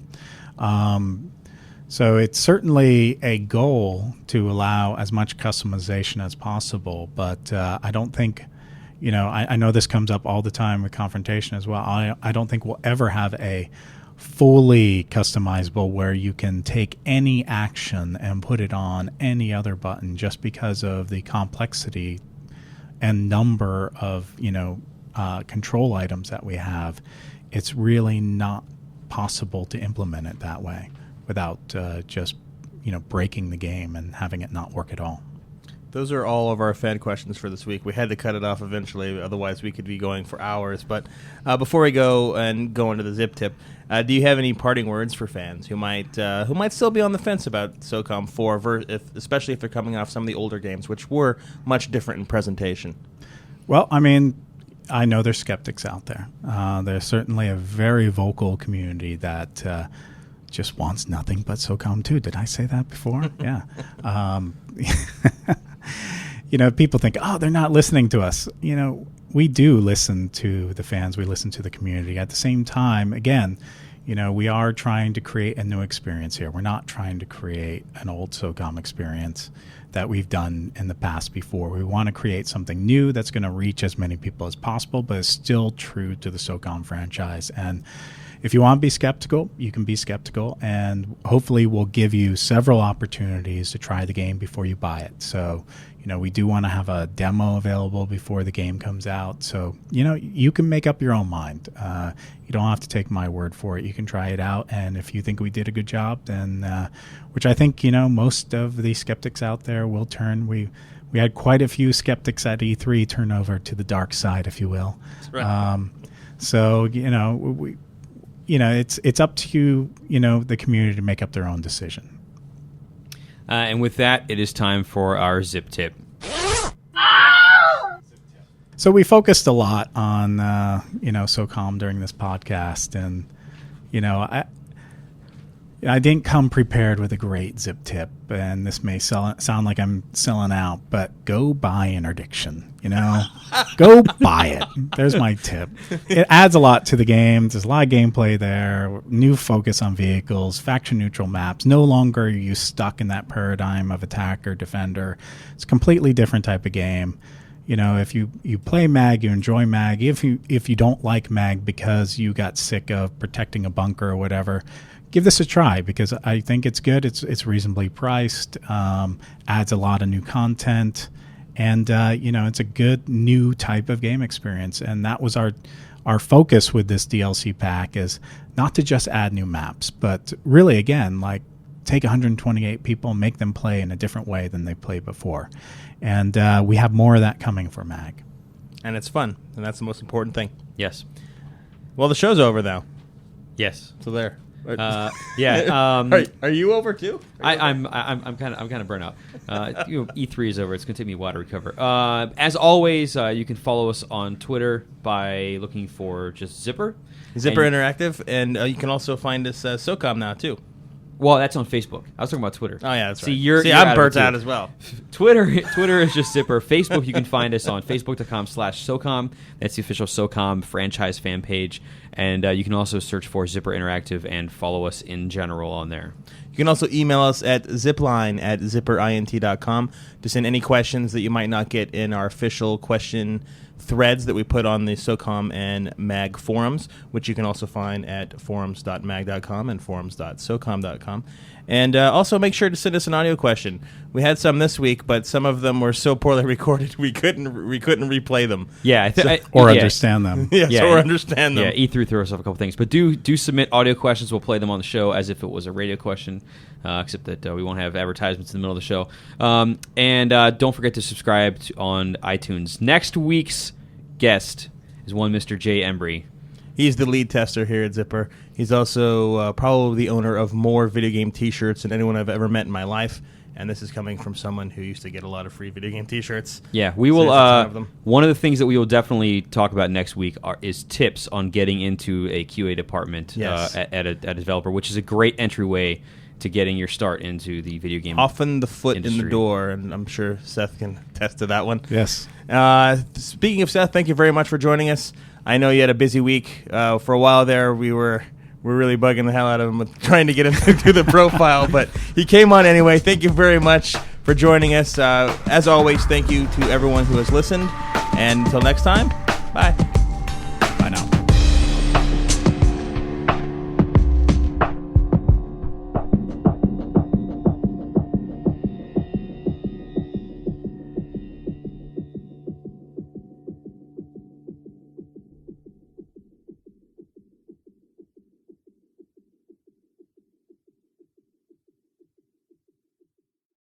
So it's certainly a goal to allow as much customization as possible, but I don't think, I know this comes up all the time with Confrontation as well. I don't think we'll ever have a fully customizable where you can take any action and put it on any other button, just because of the complexity and number of, control items that we have. It's really not possible to implement it that way without just breaking the game and having it not work at all. Those are all of our fan questions for this week. We had to cut it off eventually, otherwise we could be going for hours. But before we go into the zip tip, do you have any parting words for fans who might still be on the fence about SOCOM 4, especially if they're coming off some of the older games, which were much different in presentation? Well, I know there's skeptics out there. There's certainly a very vocal community that just wants nothing but SOCOM 2. Did I say that before? Yeah. People think, they're not listening to us. We do listen to the fans. We listen to the community. At the same time, again, we are trying to create a new experience here. We're not trying to create an old SOCOM experience that we've done in the past before. We want to create something new that's going to reach as many people as possible, but is still true to the SOCOM franchise. And if you want to be skeptical, you can be skeptical, and hopefully we'll give you several opportunities to try the game before you buy it. So, we do want to have a demo available before the game comes out. So, you can make up your own mind. You don't have to take my word for it. You can try it out, and if you think we did a good job, then, which I think, most of the skeptics out there will turn. We had quite a few skeptics at E3 turn over to the dark side, if you will. That's right. So, it's up to the community to make up their own decision. And with that, it is time for our zip tip. So we focused a lot on SOCOM during this podcast, and I didn't come prepared with a great zip tip, and this may sound like I'm selling out, but go buy Interdiction. Go buy it. There's my tip. It adds a lot to the game. There's a lot of gameplay there, new focus on vehicles, faction-neutral maps. No longer are you stuck in that paradigm of attacker, defender. It's a completely different type of game. If you play MAG, you enjoy MAG. If you don't like MAG because you got sick of protecting a bunker or whatever, give this a try, because I think it's good. It's reasonably priced, adds a lot of new content, and it's a good new type of game experience. And that was our focus with this DLC pack, is not to just add new maps, but really, again, like, take 128 people and make them play in a different way than they played before. And we have more of that coming for MAG. And it's fun, and that's the most important thing. Yes. Well, the show's over, though. Yes. So there. Yeah. Are you over too? I'm kind of burnt out. E3 is over. It's going to take me a while to recover. As always, you can follow us on Twitter by looking for just Zipper Interactive, and you can also find us SOCOM now too. Well, that's on Facebook. I was talking about Twitter. Oh yeah, that's right. You're I'm burnt out as well. Twitter is just Zipper. Facebook, you can find us on facebook.com/SOCOM. That's the official SOCOM franchise fan page. And you can also search for Zipper Interactive and follow us in general on there. You can also email us at zipline@zipperint.com to send any questions that you might not get in our official question threads that we put on the SOCOM and MAG forums, which you can also find at forums.mag.com and forums.socom.com. And also make sure to send us an audio question. We had some this week, but some of them were so poorly recorded we couldn't replay them. Yeah, understand them. Or understand them. Yeah, E3 threw us off a couple things, but do submit audio questions. We'll play them on the show as if it was a radio question, except that we won't have advertisements in the middle of the show. And don't forget to subscribe on iTunes. Next week's guest is one Mr. Jay Embry. He's the lead tester here at Zipper. He's also probably the owner of more video game T-shirts than anyone I've ever met in my life. And this is coming from someone who used to get a lot of free video game T-shirts. Yeah, we will. One of the things that we will definitely talk about next week is tips on getting into a QA department at a developer, which is a great entryway to getting your start into the video game often the foot industry. In the door, and I'm sure Seth can attest to that one. Yes. Speaking of Seth, thank you very much for joining us. I know you had a busy week. For a while there, we were really bugging the hell out of him with trying to get him to do the profile, but he came on anyway. Thank you very much for joining us. As always, thank you to everyone who has listened, and until next time, bye.